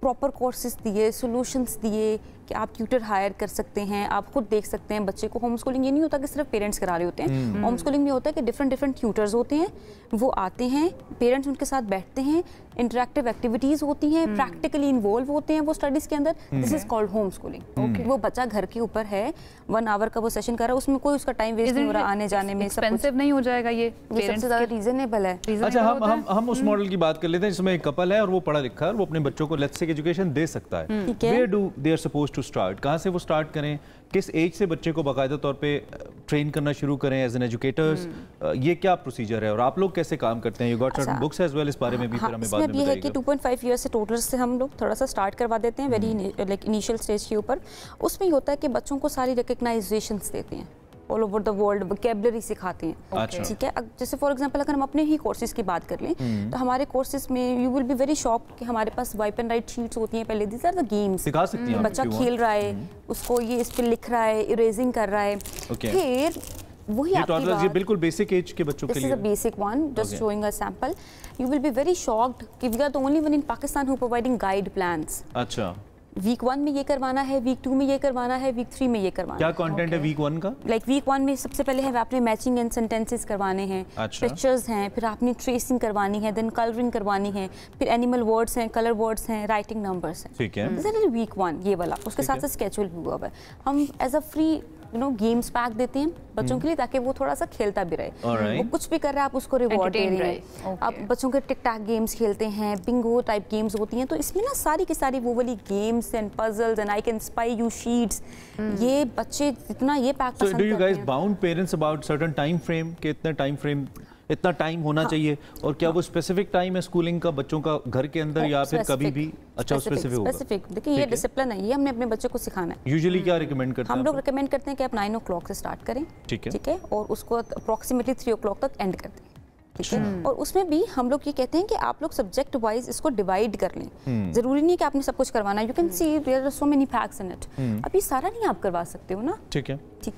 प्रॉपर कोर्सेज दिए, सॉल्यूशंस दिए कि आप ट्यूटर हायर कर सकते हैं, आप खुद देख सकते हैं बच्चे को। होम स्कूलिंग ये नहीं होता कि सिर्फ पेरेंट्स करा रहे होते हैं, होम स्कूलिंग में होता है कि डिफरेंट ट्यूटर्स होते हैं, वो आते हैं, पेरेंट्स उनके साथ बैठते हैं, इंटरेक्टिव एक्टिविटीज होती हैं, प्रैक्टिकली इन्वॉल्व होते हैं वो स्टडीज के अंदर। This is called home schooling. वो बच्चा घर के ऊपर है, 1 आवर का वो सेशन कर रहा है, उसमें कोई उसका टाइम वेस्ट नहीं हो रहा आने जाने में। एक्सपेंसिव नहीं हो जाएगा ये सबसे ज्यादा रीजनेबल है। अच्छा, हम उस मॉडल की बात कर लेते हैं जिसमें एक कपल है और वो पढ़ा लिखा है और वो अपने बच्चों को लेट्स से एजुकेशन दे सकता है। Where do they are supposed to start? कहाँ से वो स्टार्ट करें? किस एज से बच्चे को बाकायदा तौर पे ट्रेन करना शुरू करें एज एन एजुकेटर्स? ये क्या प्रोसीजर है और आप लोग कैसे काम करते हैं? You got certain books as well, इस बारे में भी फिर हमें बाद में बताइएगा। ये है कि 2.5 ईयर से टोटल्स से हम लोग थोड़ा सा स्टार्ट करवा देते हैं, वेरी लाइक इनिशियल स्टेज के ऊपर। उसमें ये होता है कि बच्चों को सारी रिकग्नाइजेशंस देते हैं, all over the world vocabulary सिखाते हैं। ठीक है, जैसे फॉर एग्जांपल अगर हम अपने ही कोर्सेज की बात कर लें तो हमारे कोर्सेज में you will be very shocked कि हमारे pass wipe and right sheets होती हैं। पहले दीज आर द गेम्स, सिखा सकती हैं। बच्चा खेल रहा है, उसको ये इस पे लिख रहा है, इरेजिंग कर रहा है। फिर वही आपकी बात, ये बिल्कुल बेसिक एज के बच्चों के लिए, this is a basic one, just showing a sample. You will be very shocked कि we are the only one in Pakistan who providing guide plans. अच्छा, वीक 1 में ये करवाना है, वीक 2 में ये करवाना है, वीक 3 में ये करवाना है। क्या कंटेंट है वीक 1 का? लाइक वीक 1 में सबसे पहले है आपने मैचिंग एंड सेंटेंसेस करवाने हैं, पिक्चर्स हैं, फिर आपने ट्रेसिंग करवानी है, देन कलरिंग करवानी है, फिर एनिमल वर्ड्स हैं, कलर वर्ड्स हैं, राइटिंग नंबर्स हैं। ठीक है, दिस इज वीक 1 ये वाला। उसके साथ साथ स्केड्यूल भी हुआ है। हम as a free games pack देते हैं बच्चों के लिए ताकि वो थोड़ा सा खेलता भी रहे। वो कुछ भी कर रहा है आप उसको रिवॉर्ड दे रहे हैं। आप बच्चों के टिक टैक गेम्स खेलते हैं, बिंगो टाइप गेम्स होती हैं, तो इसमें ना सारी की सारी वो वाली games and puzzles and I can spy you sheets, ये बच्चे जितना ये पैक पसंद करते हैं। Do you guys bound parents about certain time frame के इतना टाइम होना चाहिए? और क्या वो स्पेसिफिक टाइम है स्कूलिंग का बच्चों का घर के अंदर या फिर कभी भी? अच्छा, स्पेसिफिक होगा। देखिए ये डिसिप्लिन है, ये हमने अपने बच्चे को सिखाना है। यूजुअली क्या रिकमेंड करते हैं हम लोग? रिकमेंड करते हैं कि आप 9 o'clock से स्टार्ट करें, ठीक है, और उसको अप्रॉक्सीमेटली 3 o'clock तक एंड कर दें। ठीक है, और उसमें भी हम लोग ये कहते हैं कि आप लोग सब्जेक्ट वाइज इसको डिवाइड कर लें। जरूरी नहीं कि आपने सब कुछ करवाना है, you can see there are so many facts in it. अब ये सारा नहीं आप करवा सकते हो ना। ठीक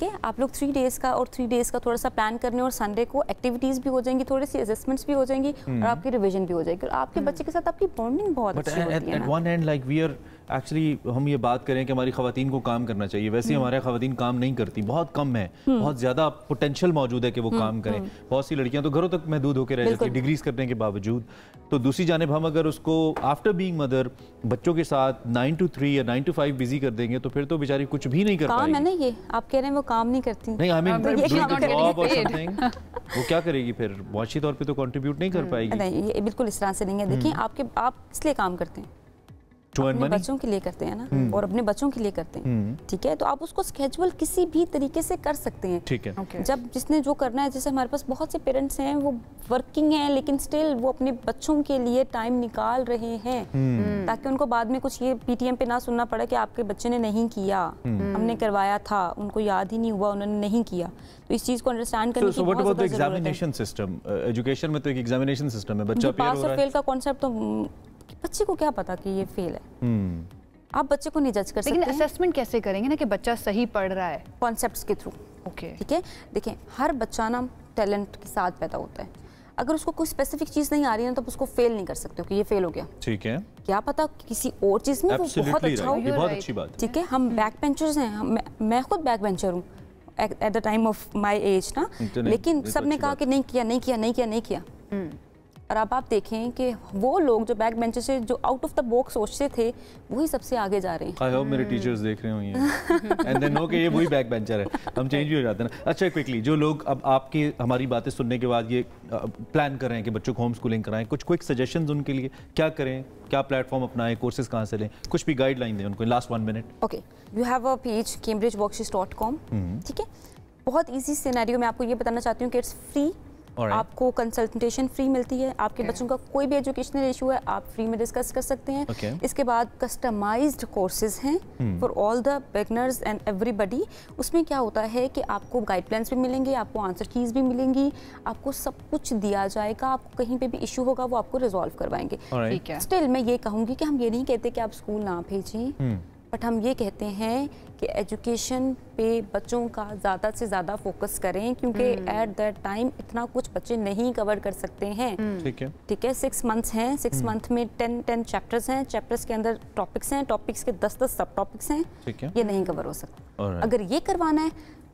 है, आप लोग 3 days का और 3 days का थोड़ा सा प्लान करने, और संडे को एक्टिविटीज भी हो जाएंगी, थोड़ी सी असेसमेंट्स भी हो जाएंगी और आपकी रिवीजन भी हो जाएगी, और आपके बच्चे के साथ आपकी बॉन्डिंग बहुत अच्छी होती है। At one and like we are actually, हम ये बात करें कि हमारी ख़वातीन को काम करना चाहिए, वैसे ही हमारे ख़वातीन काम नहीं करती, बहुत कम है, बहुत ज़्यादा पोटेंशियल मौजूद है कि वो काम करें। बहुत सी लड़कियां तो घरों तक महदूद होकर रह जाती हैं डिग्रीज करने के बावजूद। तो दूसरी जानिब हम अगर उसको आफ्टर बीइंग मदर बच्चों के साथ 9 to 3 या 9 to 5 बिजी कर देंगे तो फिर तो बेचारी कुछ भी नहीं कर पाएगी। काम है ना ये, आप कह रहे हैं वो काम नहीं करती। नहीं, आई मीन जॉब और समथिंग, वो क्या करेगी फिर? माशी तौर पे तो कंट्रीब्यूट नहीं कर पाएगी। नहीं, ये बिल्कुल इस तरह से नहीं है। देखिए आप इसलिए काम करते हैं, अपने बच्चों के लिए करते हैं ना, और अपने बच्चों के लिए करते हैं। ठीक है, तो आप उसको स्केड्यूल किसी भी तरीके से कर सकते हैं। ठीक है, जब जिसने जो करना है, जैसे हमारे पास बहुत से पेरेंट्स हैं वो वर्किंग हैं लेकिन स्टिल वो अपने बच्चों के लिए टाइम निकाल रहे हैं ताकि उनको बाद में कुछ ये पीटीएम पे ना सुनना पड़े कि आपके बच्चे ने नहीं किया, हमने करवाया था, उनको याद ही नहीं हुआ, उन्होंने नहीं किया। तो इस चीज को अंडरस्टैंड करने की बहुत ज़्यादा ज़रूरत है। एग्जामिनेशन सिस्टम, एजुकेशन में तो एक एग्जामिनेशन सिस्टम है, बच्चा पास और फेल का कॉन्सेप्ट तो बच्चे को क्या पता कि ये फेल है। आप बच्चे को नहीं जज कर सकते। लेकिन असेसमेंट कैसे करेंगे ना कि बच्चा सही पढ़ रहा है? कॉन्सेप्ट्स के थ्रू। ओके, ठीक है, देखें हर बच्चा ना टैलेंट के साथ पैदा होता है। अगर उसको कोई स्पेसिफिक चीज नहीं आ रही है ना तो उसको फेल नहीं कर सकते हो कि ये फेल हो गया। ठीक है, क्या पता किसी और चीज में वो बहुत अच्छा हो। ये बहुत अच्छी बात। ठीक है, हम बैक बेंचर्स हैं, मैं खुद बैक बेंचर हूँ at the time of my age ना, लेकिन सबने कहा कि नहीं किया नहीं किया नहीं किया नहीं किया। और अब आप देखें कि वो लोग जो बैक बेंचर से जो आउट ऑफ द बॉक्स सोचते थे वही सबसे आगे जा रहे हैं। आई होप मेरे टीचर्स देख रहे होंगे एंड देन नो कि ये वही बैक बेंचर है, हम चेंज भी हो जाते हैं ना। अच्छा, क्विकली जो लोग अब आपकी हमारी बातें सुनने के बाद ये प्लान कर रहे हैं कि बच्चों को होम स्कूलिंग कराएं, कुछ क्विक सजेशंस उनके लिए क्या करें, क्या प्लेटफॉर्म अपनाएं, कोर्सेज कहाँ से लें, कुछ भी गाइडलाइन दें उनको last 1 minute. Okay, you have a page cambridgeworksheets.com। ठीक है, बहुत ईजी सिनेरियो में आपको ये बताना चाहती हूँ कि इट्स फ्री। आपको कंसल्टेशन फ्री मिलती है, आपके बच्चों का कोई भी एजुकेशनल इशू है आप फ्री में डिस्कस कर सकते हैं। इसके बाद कस्टमाइज्ड कोर्सेज हैं for all the beginners and everybody. उसमें क्या होता है कि आपको गाइडलाइंस भी मिलेंगे, आपको आंसर कीज भी मिलेंगी, आपको सब कुछ दिया जाएगा, आपको कहीं पे भी इशू होगा वो आपको रिजॉल्व करवाएंगे। स्टिल मैं ये कहूँगी कि हम ये नहीं कहते कि आप स्कूल ना भेजें, बट हम ये कहते हैं कि एजुकेशन पे बच्चों का ज़्यादा से ज़्यादा फोकस करें, क्योंकि एट दैट टाइम इतना कुछ बच्चे नहीं कवर कर सकते हैं। ठीक है 6 मंथ्स हैं, 6 मंथ में 10 चैप्टर्स हैं, चैप्टर्स के अंदर टॉपिक्स हैं, टॉपिक्स के 10 सब टॉपिक्स हैं, ये नहीं कवर हो सकता। अगर ये करवाना है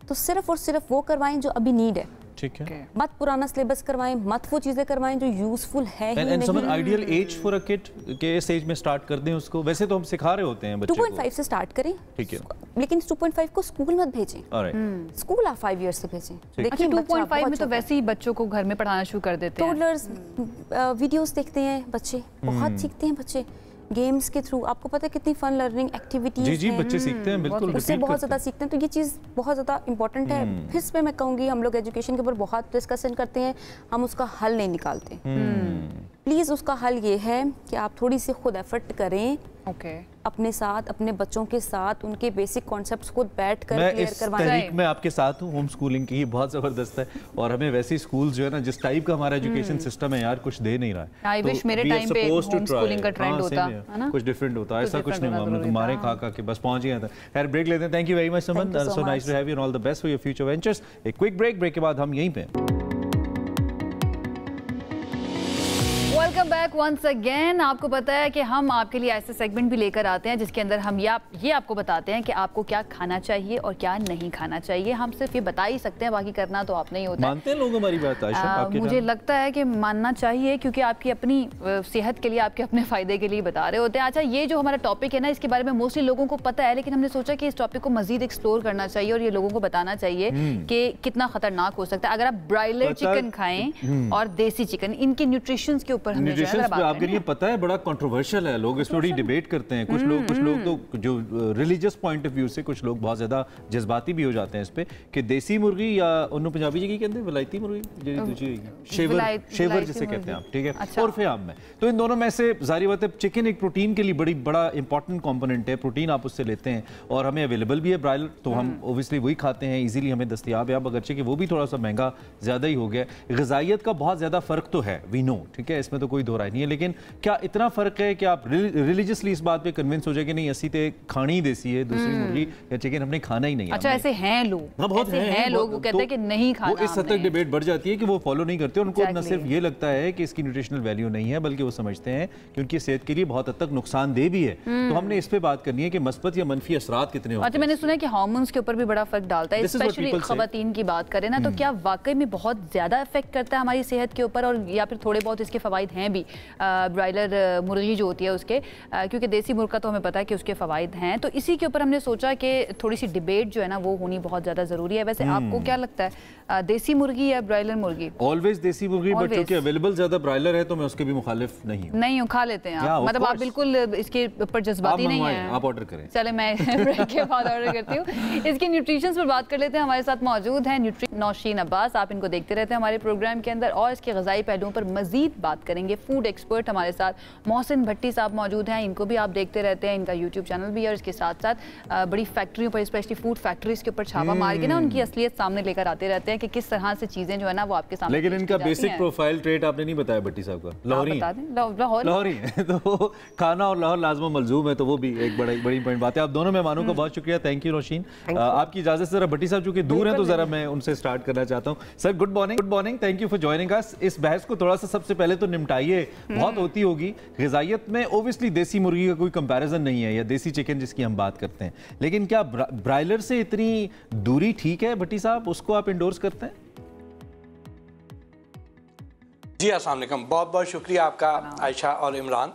तो सिर्फ और सिर्फ वो करवाएं जो अभी नीड है। ठीक है, मत पुराना सिलेबस करवाएं, मत वो चीजें करवाएं जो यूजफुल है ही नहीं। Someone ideal age for a kid के इस एज में स्टार्ट कर दें उसको। वैसे तो हम सिखा रहे होते हैं बच्चे को 2.5 से स्टार्ट करें। ठीक है, लेकिन 2.5 को स्कूल मत भेजें, स्कूल आप 5 इयर्स से भेजें। देखिए 2.5 में तो वैसे ही बच्चों को घर में पढ़ाना शुरू कर देते हैं। टोडलर्स वीडियोस देखते हैं बच्चे, बहुत सीखते हैं बच्चे गेम्स के थ्रू। आपको पता है कितनी फन लर्निंग एक्टिविटीज हैं। जी बच्चे सीखते हैं, बिल्कुल उससे बहुत ज़्यादा सीखते हैं, तो ये चीज़ बहुत ज़्यादा इंपॉर्टेंट है। फिर से मैं कहूँगी हम लोग एजुकेशन के ऊपर बहुत डिस्कशन करते हैं, हम उसका हल नहीं निकालते। प्लीज़ उसका हल ये है कि आप थोड़ी सी खुद एफर्ट करें, अपने साथ, अपने बच्चों के साथ उनके बेसिक कॉन्सेप्ट्स खुद बैठ कर क्लियर करवाएं। मैं आपके साथ हूँ, होम स्कूलिंग की बहुत ज़बरदस्त है और हमें वैसे स्कूल जो है ना, जिस टाइप का हमारा एजुकेशन सिस्टम है यार, कुछ दे नहीं रहा है। आई विश मेरे टाइम पे होम स्कूलिंग का ट्रेंड होता है ना, कुछ डिफरेंट होता, ऐसा कुछ नहीं हुआ। हम लोग तुम्हारे खा के बस पहुंच गए थे। खैर ब्रेक लेते हैं। Thank you very much Saman, so nice to have you and all the best for your future ventures. एक क्विक ब्रेक के बाद हम यहीं पे। Welcome back once again. आपको पता है कि हम आपके लिए ऐसे सेगमेंट भी लेकर आते हैं जिसके अंदर हम ये आपको बताते हैं कि आपको क्या खाना चाहिए और क्या नहीं खाना चाहिए। हम सिर्फ ये बता ही सकते हैं, बाकी करना तो आप नहीं होता। मानते हैं लोग हमारी बात? मुझे लगता है कि मानना चाहिए, क्योंकि आपकी अपनी सेहत के लिए, आपके अपने फायदे के लिए बता रहे होते हैं। अच्छा, ये जो हमारा टॉपिक है ना, इसके बारे में मोस्टली लोगों को पता है, लेकिन हमने सोचा कि इस टॉपिक को मजीद एक्सप्लोर करना चाहिए और ये लोगों को बताना चाहिए कि कितना खतरनाक हो सकता है अगर आप ब्रायलर चिकन खाएं और देसी चिकन। इनके न्यूट्रिशंस के ऊपर हमने आपके लिए पता है बड़ा कंट्रोवर्शियल है, लोग इस पर बड़ी डिबेट करते हैं। कुछ लोग तो जो रिलीजियस पॉइंट ऑफ व्यू से, कुछ लोग बहुत ज्यादा जज्बाती भी हो जाते हैं इस पे कि देसी मुर्गी या उन्होंने पंजाबी जी कहते हैं विलायती मुर्गी, शेवर जिसे कहते हैं आप, ठीक है, और फिर आम में। तो इन दोनों में से जाहिर बात है चिकन एक प्रोटीन के लिए बड़ा इंपॉर्टेंट कंपोनेंट है, प्रोटीन आप उससे लेते हैं और हमें अवेलेबल भी है ब्रायलर, तो हम ओबियसली वही खाते हैं, इजीली हमें दस्तयाब है। अब अगरचे कि वो भी थोड़ा सा महंगा ज्यादा ही हो गया। ग़िज़ाइयत का बहुत ज्यादा फर्क तो है, वी नो, ठीक है, इसमें तो कोई दो राय नहीं है, लेकिन क्या इतना फर्क है कि आप रिलीजियसली इस बात पे कन्विंस हो जाए कि नहीं असी तो खानी ही देसी है, दूसरी मुर्गी या चिकन हमने खाना ही नहीं है? अच्छा, ऐसे हैं लोग, बहुत हैं लोग, वो कहते हैं कि नहीं खाना। वो इस हद तक डिबेट बढ़ जाती है कि वो फॉलो नहीं करते, उनको न सिर्फ ये लगता है कि इसकी न्यूट्रिशनल वैल्यू नहीं है, बल्कि वो समझते हैं कि उनकी सेहत के लिए बहुत हद तक नुकसानदेह भी है। तो हमने इस पे बात करनी है कि मस्बत या मनफी असरात कितने होते हैं। अच्छा, मैंने सुना है कि हार्मोन्स के ऊपर भी बड़ा फर्क डालता है, स्पेशली खवातीन की बात करें ना, तो क्या वाकई में बहुत ज्यादा इफेक्ट करता है हमारी सेहत के ऊपर, और या फिर थोड़े बहुत इसके फवाइद हैं भी ब्रायलर मुर्गी जो होती है उसके, क्योंकि देसी मुर्गा तो हमें पता है कि उसके फवाइद हैं। तो इसी के ऊपर हमने सोचा कि थोड़ी सी डिबेट जो है ना वो होनी बहुत ज़्यादा ज़रूरी है। वैसे आपको क्या लगता है, देसी मुर्गी या ब्रायलर मुर्गी? ऑलवेज देसी मुर्गी, बट क्योंकि अवेलेबल ज़्यादा ब्रायलर है तो मैं उसके भी मुखालिफ नहीं हूँ। खा लेते हैं आप, मतलब आप बिल्कुल इसके ऊपर जज्बाती नहीं है। आप ऑर्डर करें। चले मैं ब्रेक के बाद ऑर्डर करती हूँ। इसके न्यूट्रिशंस पर बात कर लेते हैं। हमारे साथ मौजूद हैं नौशीन अब्बास, आप इनको देखते रहते हैं हमारे प्रोग्राम के अंदर, और इसके ग़िज़ाई पहलुओं पर मजीद बात करेंगे। फूड एक्सपर्ट हमारे साथ मोहसिन भट्टी साहब मौजूद हैं, इनको भी आप देखते रहते हैं, इनका यूट्यूब चैनल भी है, और इसके साथ साथ बड़ी फैक्ट्रियों पर, स्पेशली फूड फैक्ट्रीज के ऊपर छापा मार के ना उनकी असलियत सामने लेकर आते रहते हैं कि किस तरह से चीजें जो है ना वो आपके सामने। लेकिन इनका बेसिक प्रोफाइल ट्रेट आपने नहीं बताया भट्टी साहब का, लाहौरी है, तो खाना और लाहौर लाजमा मलजूम है, तो वो भी एक बड़ी इंपॉर्टेंट बात है। आप दोनों मेहमानों का बहुत शुक्रिया, थैंक यू नौशीन। आपकी इजाजत से जरा भट्टी साहब चूंकि दूर हैं तो जरा मैं उनसे स्टार्ट करना चाहता हूँ। Sir good morning, thank you for joining us. इस बहस को थोड़ा सा सबसे पहले तो निपटाइए, बहुत होती होगी ग़िज़ाइयत में। ओबियसली देसी मुर्गी का कोई कंपैरिजन नहीं है, या देसी चिकन जिसकी हम बात करते हैं, लेकिन क्या ब्रायलर से इतनी दूरी ठीक है भट्टी साहब, उसको आप इंडोर्स करते हैं? जी अस्सलाम वालेकुम, बहुत बहुत शुक्रिया आपका आयशा और इमरान।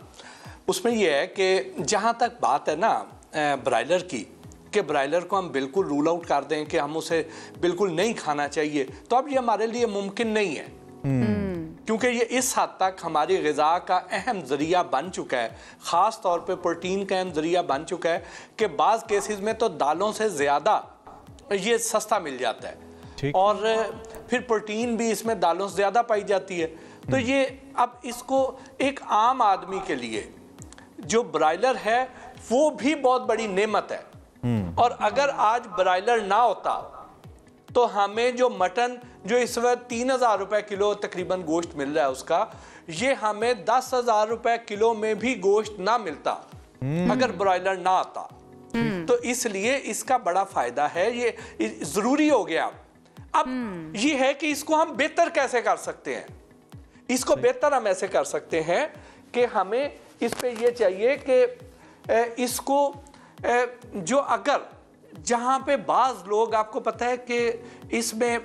उसमें यह है कि जहाँ तक बात है ना ब्रायलर की, कि ब्रायलर को हम बिल्कुल रूल आउट कर दें कि हम उसे बिल्कुल नहीं खाना चाहिए, तो अब ये हमारे लिए मुमकिन नहीं है, क्योंकि ये इस हद तक हमारी ग़िज़ा का अहम ज़रिया बन चुका है, ख़ास तौर पे प्रोटीन का अहम ज़रिया बन चुका है कि बाज़ केसेस में तो दालों से ज़्यादा ये सस्ता मिल जाता है। और फिर प्रोटीन भी इसमें दालों से ज़्यादा पाई जाती है। तो ये अब इसको एक आम आदमी के लिए जो ब्रायलर है वो भी बहुत बड़ी नेमत है। और अगर आज ब्रायलर ना होता तो हमें जो मटन जो इस वक्त 3000 रुपए किलो तकरीबन गोश्त मिल रहा है उसका, ये हमें 10,000 रुपए किलो में भी गोश्त ना मिलता अगर ब्रायलर ना आता। तो इसलिए इसका बड़ा फायदा है, ये जरूरी हो गया। अब ये है कि इसको हम बेहतर कैसे कर सकते हैं। इसको बेहतर हम ऐसे कर सकते हैं कि हमें इस पे ये चाहिए कि इसको जो अगर जहाँ पे बाज लोग, आपको पता है कि इसमें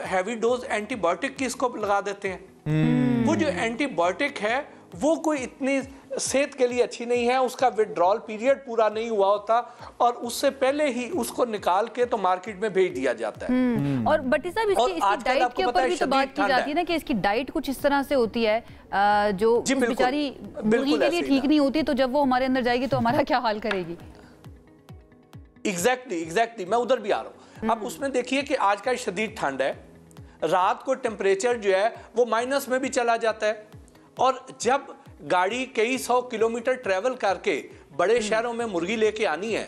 हैवी डोज एंटीबायोटिक की इसको लगा देते हैं। वो जो एंटीबायोटिक है वो कोई इतनी सेहत के लिए अच्छी नहीं है, उसका विड्रॉल पीरियड पूरा नहीं हुआ होता और उससे पहले ही उसको निकाल के तो मार्केट में भेज दिया जाता है। और बट्टी साहब इसकी डाइट के ऊपर भी तो बात की जाती है ना कि इसकी डाइट कुछ इस तरह से होती है जो बेचारी मुर्गी के लिए ठीक नहीं होती, तो जब वो हमारे अंदर जाएगी तो हमारा क्या हाल करेगी। एग्जैक्टली मैं उधर भी आ रहा हूँ। अब उसमें देखिए कि आज का शदीद ठंड है, रात को टेम्परेचर जो है वो माइनस में भी चला जाता है और जब गाड़ी कई 100 किलोमीटर ट्रेवल करके बड़े शहरों में मुर्गी लेके आनी है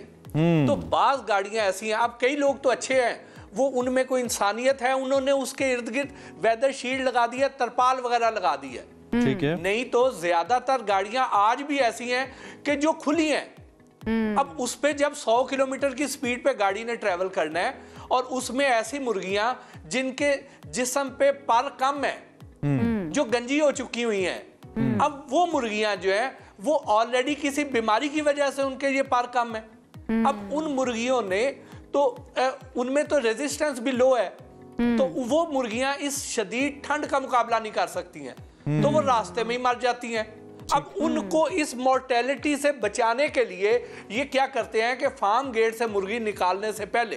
तो बाज गाड़ियां ऐसी हैं। अब कई लोग तो अच्छे हैं, वो उनमें कोई इंसानियत है, उन्होंने उसके इर्द गिर्द वेदर शील्ड लगा दी है, तरपाल वगैरह लगा दी है। ठीक है, नहीं तो ज्यादातर गाड़ियां आज भी ऐसी हैं कि जो खुली हैं। अब उस पे जब 100 किलोमीटर की स्पीड पे गाड़ी ने ट्रेवल करना है और उसमें ऐसी मुर्गियां जिनके जिस्म पे पर कम है, जो गंजी हो चुकी हुई हैं, अब वो मुर्गियां जो है वो ऑलरेडी किसी बीमारी की वजह से उनके ये पर कम है। अब उन मुर्गियों ने तो उनमें तो रेजिस्टेंस भी लो है, तो वो मुर्गियां इस शदीद ठंड का मुकाबला नहीं कर सकती हैं, तो वो रास्ते में ही मर जाती हैं। अब उनको इस मोर्टेलिटी से बचाने के लिए ये क्या करते हैं कि फार्म गेट से मुर्गी निकालने से पहले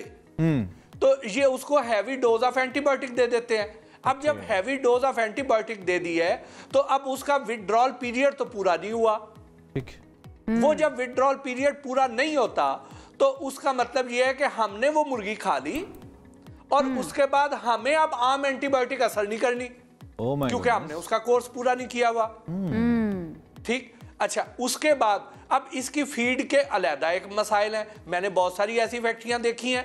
तो ये उसको हैवी डोज ऑफ एंटीबायोटिक दे देते हैं। अब जब हैवी डोज ऑफ एंटीबायोटिक दे दी है तो अब उसका विड्रॉल पीरियड तो पूरा नहीं हुआ। वो जब विड्रॉल पीरियड पूरा नहीं होता तो उसका मतलब ये है कि हमने वो मुर्गी खा ली और उसके बाद हमें अब आम एंटीबायोटिक असर नहीं करनी क्योंकि हमने उसका कोर्स पूरा नहीं किया हुआ। ठीक, अच्छा, उसके बाद अब इसकी फीड के अलहदा एक मसाइल है। मैंने बहुत सारी ऐसी फैक्ट्रियां देखी हैं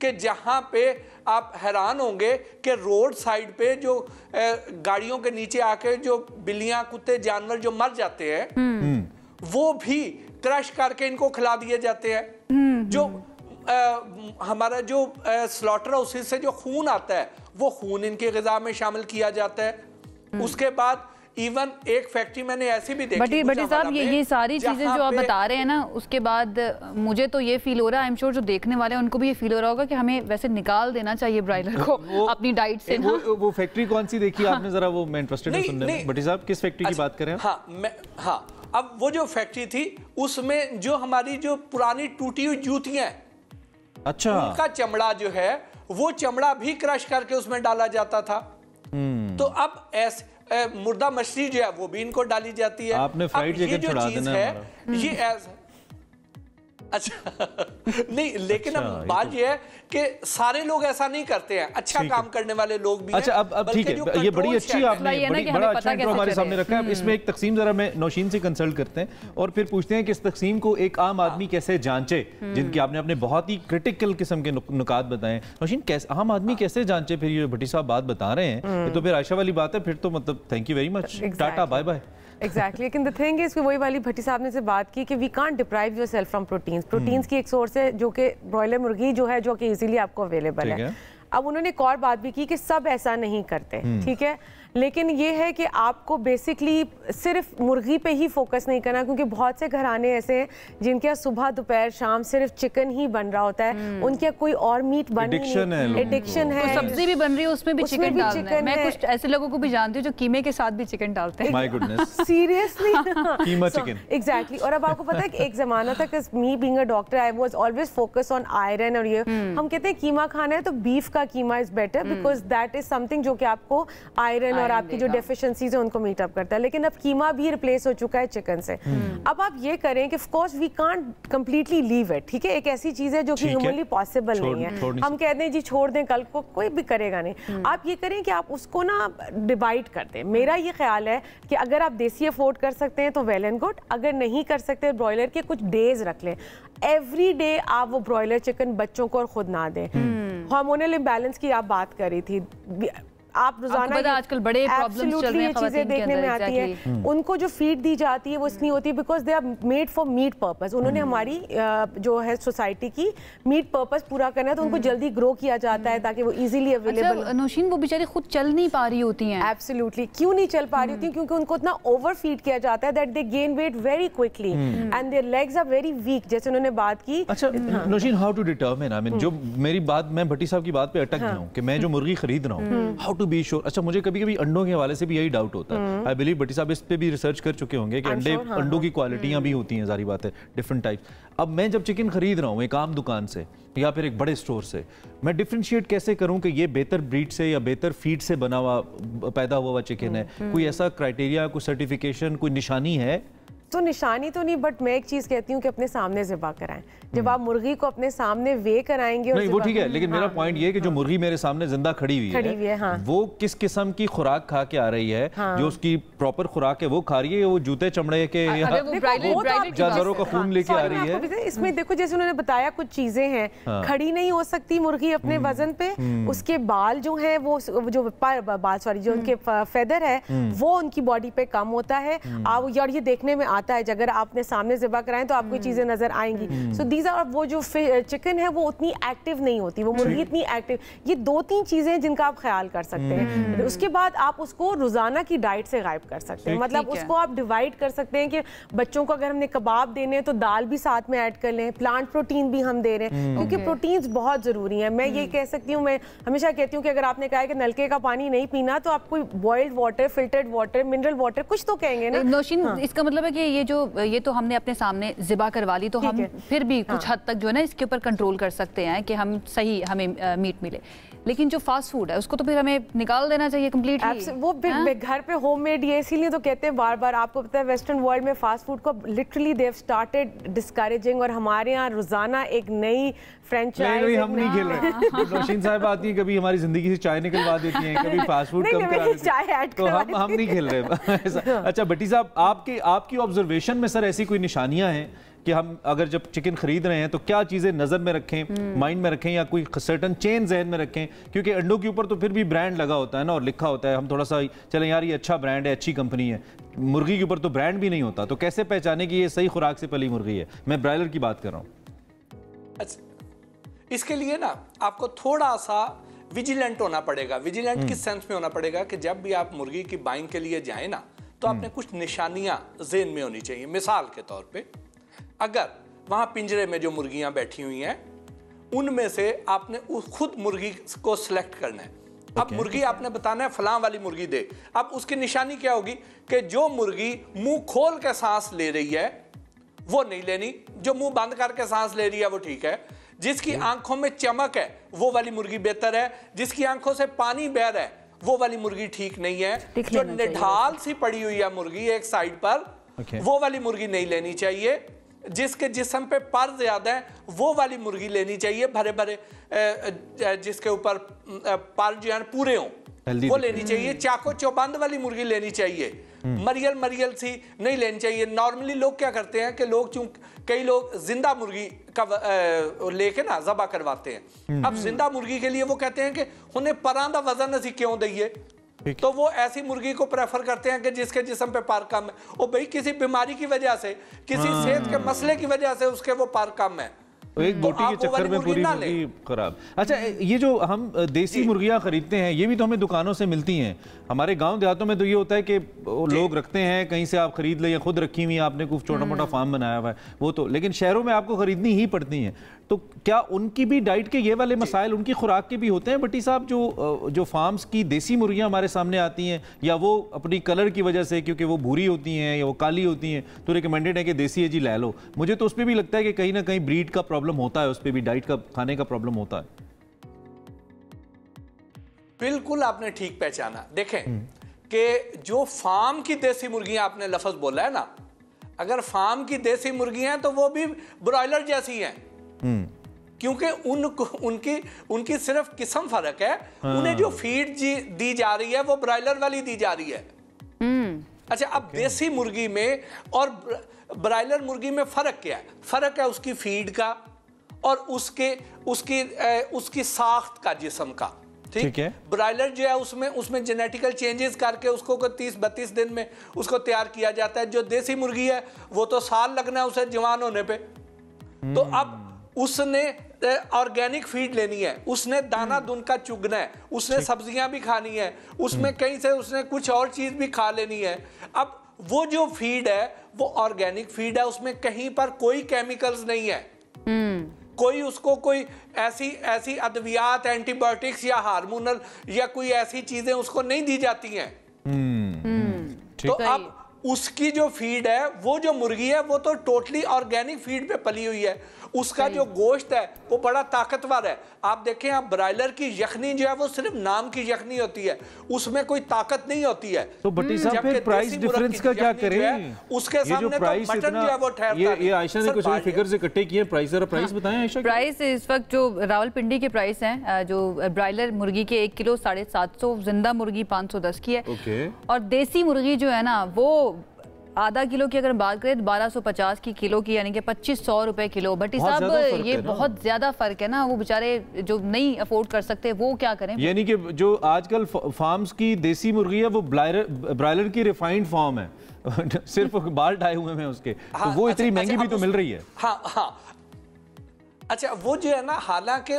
कि जहां पे आप हैरान होंगे कि रोड साइड पे जो गाड़ियों के नीचे आके जो बिल्लियां, कुत्ते, जानवर जो मर जाते हैं वो भी क्रश करके इनको खिला दिए जाते हैं। जो हमारा जो स्लॉटर हाउसेस से जो खून आता है वो खून इनके ग़िज़ा में शामिल किया जाता है। उसके बाद इवन एक फैक्ट्री मैंने ऐसी भी देखी। बटी साहब ये सारी चीजें जो आप बता रहे हैं ना, उसके बाद मुझे तो ये फील हो रहा है, आई एम श्योर जो देखने वाले हैं उनको भी ये फील हो रहा होगा कि हमें वैसे निकाल देना चाहिए ब्रायलर को अपनी डाइट से ना। वो फैक्ट्री कौन सी देखी आपने जरा, वो मैं इंटरेस्टेड हूं सुनने में। बटी साहब किस फैक्ट्री की बात कर रहे हैं? हाँ, अब वो जो फैक्ट्री थी उसमें जो हमारी जो पुरानी टूटी हुई जूतियां, अच्छा, उनका चमड़ा जो है वो चमड़ा भी क्रश करके उसमें डाला जाता था। तो अब ऐसे मुर्दा मछली जो है वो भी इनको डाली जाती है। आपने फ्राइड चिकन छुड़ा देना है ये अच्छा नहीं, लेकिन अब बात ये है कि सारे लोग ऐसा नहीं करते हैं, अच्छा काम करने वाले लोग भी। अच्छा, अब ठीक है, ये बड़ी अच्छी आपने बड़ा अच्छा इंट्रो हमारे सामने रखा है। अब इसमें एक तकसीम जरा मैं नौशीन से कंसल्ट करते हैं और फिर पूछते हैं कि इस तकसीम को एक आम आदमी कैसे जांचे, जिनकी आपने अपने बहुत ही क्रिटिकल किस्म के नुकात बताए। नौशीन, कैसे आम आदमी कैसे जांचे? फिर ये भट्टी साहब बात बता रहे हैं तो फिर आयशा वाली बात है, फिर तो मतलब thank you very much, tata bye bye. Exactly, लेकिन द थिंग इज कि वही वाली भट्टी साहब ने से बात की कि we can't deprive yourself from proteins की एक सोर्स है जो कि ब्रॉयलर मुर्गी जो है, जो कि इजीली आपको अवेलेबल है। अब उन्होंने एक और बात भी की कि सब ऐसा नहीं करते, ठीक है, लेकिन ये है कि आपको बेसिकली सिर्फ मुर्गी पे ही फोकस नहीं करना, क्योंकि बहुत से घराने ऐसे हैं जिनके यहाँ सुबह दोपहर शाम सिर्फ चिकन ही बन रहा होता है, उनके यहाँ कोई और मीट बन नहीं, एडिक्शन है, सब्जी भी बन रही है उसमें भी चिकन डालना है। मैं कुछ ऐसे लोगों को भी जानती हूँ जो कीमे के साथ भी चिकन डालते हैं। My goodness, seriously keema chicken, exactly. और अब आपको पता है कि एक जमाना तक me being a doctor I was always focus on iron, और ये हम कहते हैं कीमा खाना है तो बीफ का कीमा is better because that is something जो कि आपको आयरन और आपकी जो डेफिशिएंसीज है उनको मीट अप करता है। लेकिन अब कीमा भी रिप्लेस हो चुका है चिकन से। अब आप ये करें कि of course we can't completely leave it, ठीक है, एक ऐसी चीज है जो कि ह्यूमनली पॉसिबल नहीं है। हम कहते हैं जी छोड़ दें, कल को कोई भी करेगा नहीं। आप ये करें कि आप उसको ना डिवाइड कर दें। मेरा ये ख्याल है कि अगर आप देसी अफोर्ड कर सकते हैं तो वेल एंड गुड, अगर नहीं कर सकते ब्रॉयलर के कुछ डेज रख लें। एवरी डे आप वो ब्रॉयलर चिकन बच्चों को और खुद ना दें। हार्मोनल इम्बैलेंस की आप बात कर रही थी, आप रोजाना आजकल बड़े प्रॉब्लम्स चल रहे हैं, चीजें देखने में आती है। उनको जो फीड दी जाती है वो इसलिए होती है because they are made for meat purpose. उन्होंने हमारी जो है सोसाइटी की मीट पर्पस पूरा करना है, तो उनको जल्दी ग्रो किया जाता है ताकि वो इजीली अवेलेबल। नौशीन, वो बेचारी खुद चल नहीं पा रही होती हैं। एब्सोल्युटली, क्यों नहीं चल पा रही होती? क्योंकि उनको इतना ओवर फीड किया जाता है that they gain weight very quickly and their legs are very weak, जैसे उन्होंने बात की। अच्छा Nausheen, how to determine, I mean जो मेरी बात, मैं भट्टी साहब की बात पे अटक गया हूं कि मैं जो मुर्गी खरीद रहा हूं, हाउ टू बी श्योर। अच्छा, मुझे कभी कभी अंडों के हवाले से भी यही डाउट होता है। आई बिलीव भट्टी साहब इस पे भी रिसर्च कर चुके होंगे कि अंडों की क्वालिटियां भी होती हैं, सारी बात है, डिफरेंट टाइप्स। अब मैं जब चिकन खरीद रहा हूँ एक आम दुकान से या फिर एक बड़े स्टोर से, मैं डिफरेंशिएट कैसे करूं कि ये बेहतर ब्रीड से या बेहतर फीड से बना हुआ पैदा हुआ चिकन है? कोई ऐसा क्राइटेरिया, कोई सर्टिफिकेशन, कोई निशानी है? तो निशानी तो नहीं, बट मैं एक चीज कहती हूँ कि अपने सामने ज़िबा कराएं। जब आप मुर्गी को अपने सामने वे कराएंगे, नहीं वो ठीक है, लेकिन मेरा पॉइंट ये है कि जो मुर्गी मेरे सामने जिंदा खड़ी हुई है, वो किस किस्म की खुराक खा के आ रही है, जो उसकी प्रॉपर खुराक है वो खा रही है, वो जूते चमड़े के जानवरों का खून लेके आ रही है। इसमें देखो, जैसे उन्होंने बताया कुछ चीजें हैं, खड़ी नहीं हो सकती मुर्गी अपने वजन पे, उसके बाल जो है वो जो बाल सॉरी जो उनके फेदर है वो उनकी बॉडी पे कम होता है। और ये देखने में आता है, अगर आपने सामने ज़िबा कराएं तो आपको चीजें नजर आएंगी। सो दीज आर, वो जो चिकन है वो उतनी एक्टिव नहीं होती, वो मुर्गी इतनी एक्टिव। ये 2-3 चीजें हैं जिनका आप ख्याल कर सकते हैं। उसके बाद आप उसको रोजाना की डाइट से गायब कर सकते हैं, मतलब उसको आप डिवाइड कर सकते हैं कि बच्चों को अगर हमने कबाब देने हैं तो दाल भी साथ में ऐड कर लें, प्लांट प्रोटीन भी हम दे रहे हैं, क्योंकि प्रोटीन्स बहुत जरूरी है। मैं ये कह सकती हूँ, मैं हमेशा कहती हूँ कि अगर आपने कहा है कि नलके का पानी नहीं पीना तो आपको boiled water, filtered water, mineral water कुछ तो कहेंगे ना। नौशीन, इसका मतलब है कि ये तो हमने अपने सामने ज़िबा करवा ली, तो हम फिर भी कुछ हद तक जो है ना इसके ऊपर कंट्रोल कर सकते हैं कि हम सही हमें मीट मिले। लेकिन जो फास्ट फूड है उसको तो फिर हमें निकाल देना चाहिए कंप्लीटली। वो घर पे होममेड, ये इसीलिए तो कहते हैं बार बार, आपको पता है वेस्टर्न वर्ल्ड में फास्ट फूड को literally they have started discouraging, और हमारे यहाँ रोजाना एक नई फ्रेंचाइज। हम नहीं खेल रहे। नौशीन साहब आती हैं, कभी हमारी जिंदगी से चाय निकलवा देती हैं, कभी फास्ट फूड कम करा देती हैं, तो हम नहीं खेल रहे। अच्छा भट्टी साहब, आपकी ऑब्जर्वेशन में सर ऐसी कोई निशानियां हैं कि हम अगर जब चिकन खरीद रहे हैं तो क्या चीजें नजर में रखें, माइंड में रखें, या कोई सर्टन चेन जहन में रखें? क्योंकि अंडों के ऊपर तो फिर भी ब्रांड लगा होता है ना, और लिखा होता है, हम थोड़ा सा चलें यार ये अच्छा ब्रांड है, अच्छी कंपनी है। मुर्गी के ऊपर तो ब्रांड भी नहीं होता, तो कैसे पहचाने कि ये सही खुराक से पली मुर्गी है? मैं ब्रायलर की बात कर रहा हूँ। अच्छा, इसके लिए ना आपको थोड़ा सा विजिलेंट होना पड़ेगा। विजिलेंट किस सेंस में होना पड़ेगा कि जब भी आप मुर्गी की बाइंग के लिए जाए ना, तो आपने कुछ निशानियां ज़हन में होनी चाहिए। मिसाल के तौर पे, अगर वहां पिंजरे में जो मुर्गियां बैठी हुई हैं उनमें से आपने खुद मुर्गी को सिलेक्ट करना है। अब मुर्गी आपने बताना है फलां वाली मुर्गी दे। अब उसकी निशानी क्या होगी कि जो मुर्गी मुंह खोल के सांस ले रही है वो नहीं लेनी, जो मुंह बंद करके सांस ले रही है वो ठीक है, जिसकी आंखों में चमक है वो वाली मुर्गी बेहतर है, जिसकी आंखों से पानी बह रहा है वो वाली मुर्गी ठीक नहीं है, जो निढाल सी पड़ी हुई है मुर्गी एक साइड पर वो वाली मुर्गी नहीं लेनी चाहिए, जिसके जिस्म पे पर ज्यादा है वो वाली मुर्गी लेनी चाहिए, भरे भरे जिसके ऊपर पर जो है पूरे हों वो लेनी चाहिए, चाको चौबंद वाली मुर्गी लेनी चाहिए, मरियल सी नहीं लेनी चाहिए। नॉर्मली लोग क्या करते हैं कि कई लोग जिंदा मुर्गी का लेके ना ज़बा करवाते हैं। अब जिंदा मुर्गी के लिए वो कहते हैं कि उन्हें परां दा वजन असी क्यों दईए, तो वो ऐसी मुर्गी को प्रेफर करते हैं कि जिसके जिस्म पे पार कम है। वो भाई किसी बीमारी की वजह से, किसी सेहत के मसले की वजह से उसके वो पार कम है, तो एक बोटी के चक्कर में पूरी मुर्गी खराब। अच्छा, ये जो हम देसी मुर्गियां खरीदते हैं ये भी तो हमें दुकानों से मिलती हैं। हमारे गांव देहातों में तो ये होता है कि लोग रखते हैं, कहीं से आप खरीद ले या खुद रखी हुई, आपने कुछ छोटा मोटा फार्म बनाया हुआ है वो तो, लेकिन शहरों में आपको खरीदनी ही पड़ती हैं। तो क्या उनकी भी डाइट के ये वाले मसाइल, उनकी खुराक के भी होते हैं भट्टी साहब? जो फार्म्स की देसी मुर्गियां हमारे सामने आती हैं, या वो अपनी कलर की वजह से, क्योंकि वो भूरी होती हैं या वो काली होती हैं, तो रिकमेंडेड है कि देसी है जी ले लो। मुझे तो उस पर भी लगता है कि कहीं ना कहीं ब्रीड का प्रॉब्लम होता है, उस पर भी डाइट का, खाने का प्रॉब्लम होता है। बिल्कुल आपने ठीक पहचाना। देखें, कि जो फार्म की देसी मुर्गियां आपने लफ्ज बोला है ना, अगर फार्म की देसी मुर्गियां हैं तो वो भी ब्रॉयलर जैसी हैं, क्योंकि उनकी सिर्फ किस्म फर्क है। उन्हें जो फीड दी जा रही है वो ब्रॉयलर वाली दी जा रही है। अच्छा, अब देसी मुर्गी में और ब्रॉयलर मुर्गी में फर्क क्या है? फर्क है उसकी फीड का और उसकी साख्त का, जिस्म का। ठीक है। ब्रॉयलर जो है उसमें जेनेटिकल चेंजेस करके उसको 30-32 दिन में उसको तैयार किया जाता है। जो देसी मुर्गी है वो तो साल लगना है उसे जवान होने पे। तो अब उसने ऑर्गेनिक फीड लेनी है, उसने दाना दुन का चुगना है, उसने सब्जियां भी खानी है, उसमें कहीं से उसने कुछ और चीज भी खा लेनी है। अब वो जो फीड है वो ऑर्गेनिक फीड है, उसमें कहीं पर कोई केमिकल्स नहीं है, कोई उसको कोई ऐसी अद्वियात, एंटीबायोटिक्स या हार्मोनल या कोई ऐसी चीजें उसको नहीं दी जाती हैं। तो अब उसकी जो फीड है, वो जो मुर्गी है वो तो टोटली ऑर्गेनिक फीड पे पली हुई है। उसका जो गोश्त है वो बड़ा ताकतवर है। आप देखें, आप ब्रॉयलर की यखनी जो है वो सिर्फ नाम की यखनी होती है, उसमें कोई ताकत नहीं होती है। तो भट्टी साहब फिर प्राइस डिफरेंस का क्या करें? उसके सामने तो मटन जो है वो ठहरता है। ये आयशा ने कुछ फिगर से इकट्ठे किए प्राइस, जरा प्राइस बताएं आयशा। प्राइस इस वक्त जो रावलपिंडी के प्राइस हैं, जो ब्रॉयलर मुर्गी के 1 किलो 750, जिंदा मुर्गी 510 की है। और देसी मुर्गी जो है ना वो आधा किलो की अगर बात करें तो 1250 की किलो की, यानी कि 2500 रुपए किलो। भट्टी साहब ये बहुत ज्यादा फर्क है ना, वो बेचारे जो नहीं अफोर्ड कर सकते वो क्या करें? यानी कि जो आजकल फार्म्स की देसी मुर्गी है वो ब्रॉयलर की रिफाइंड फॉर्म है सिर्फ बाल डाए हुए हैं उसके। तो वो इतनी महंगी भी तो मिल रही है। हाँ। अच्छा, वो जो है ना, हालांकि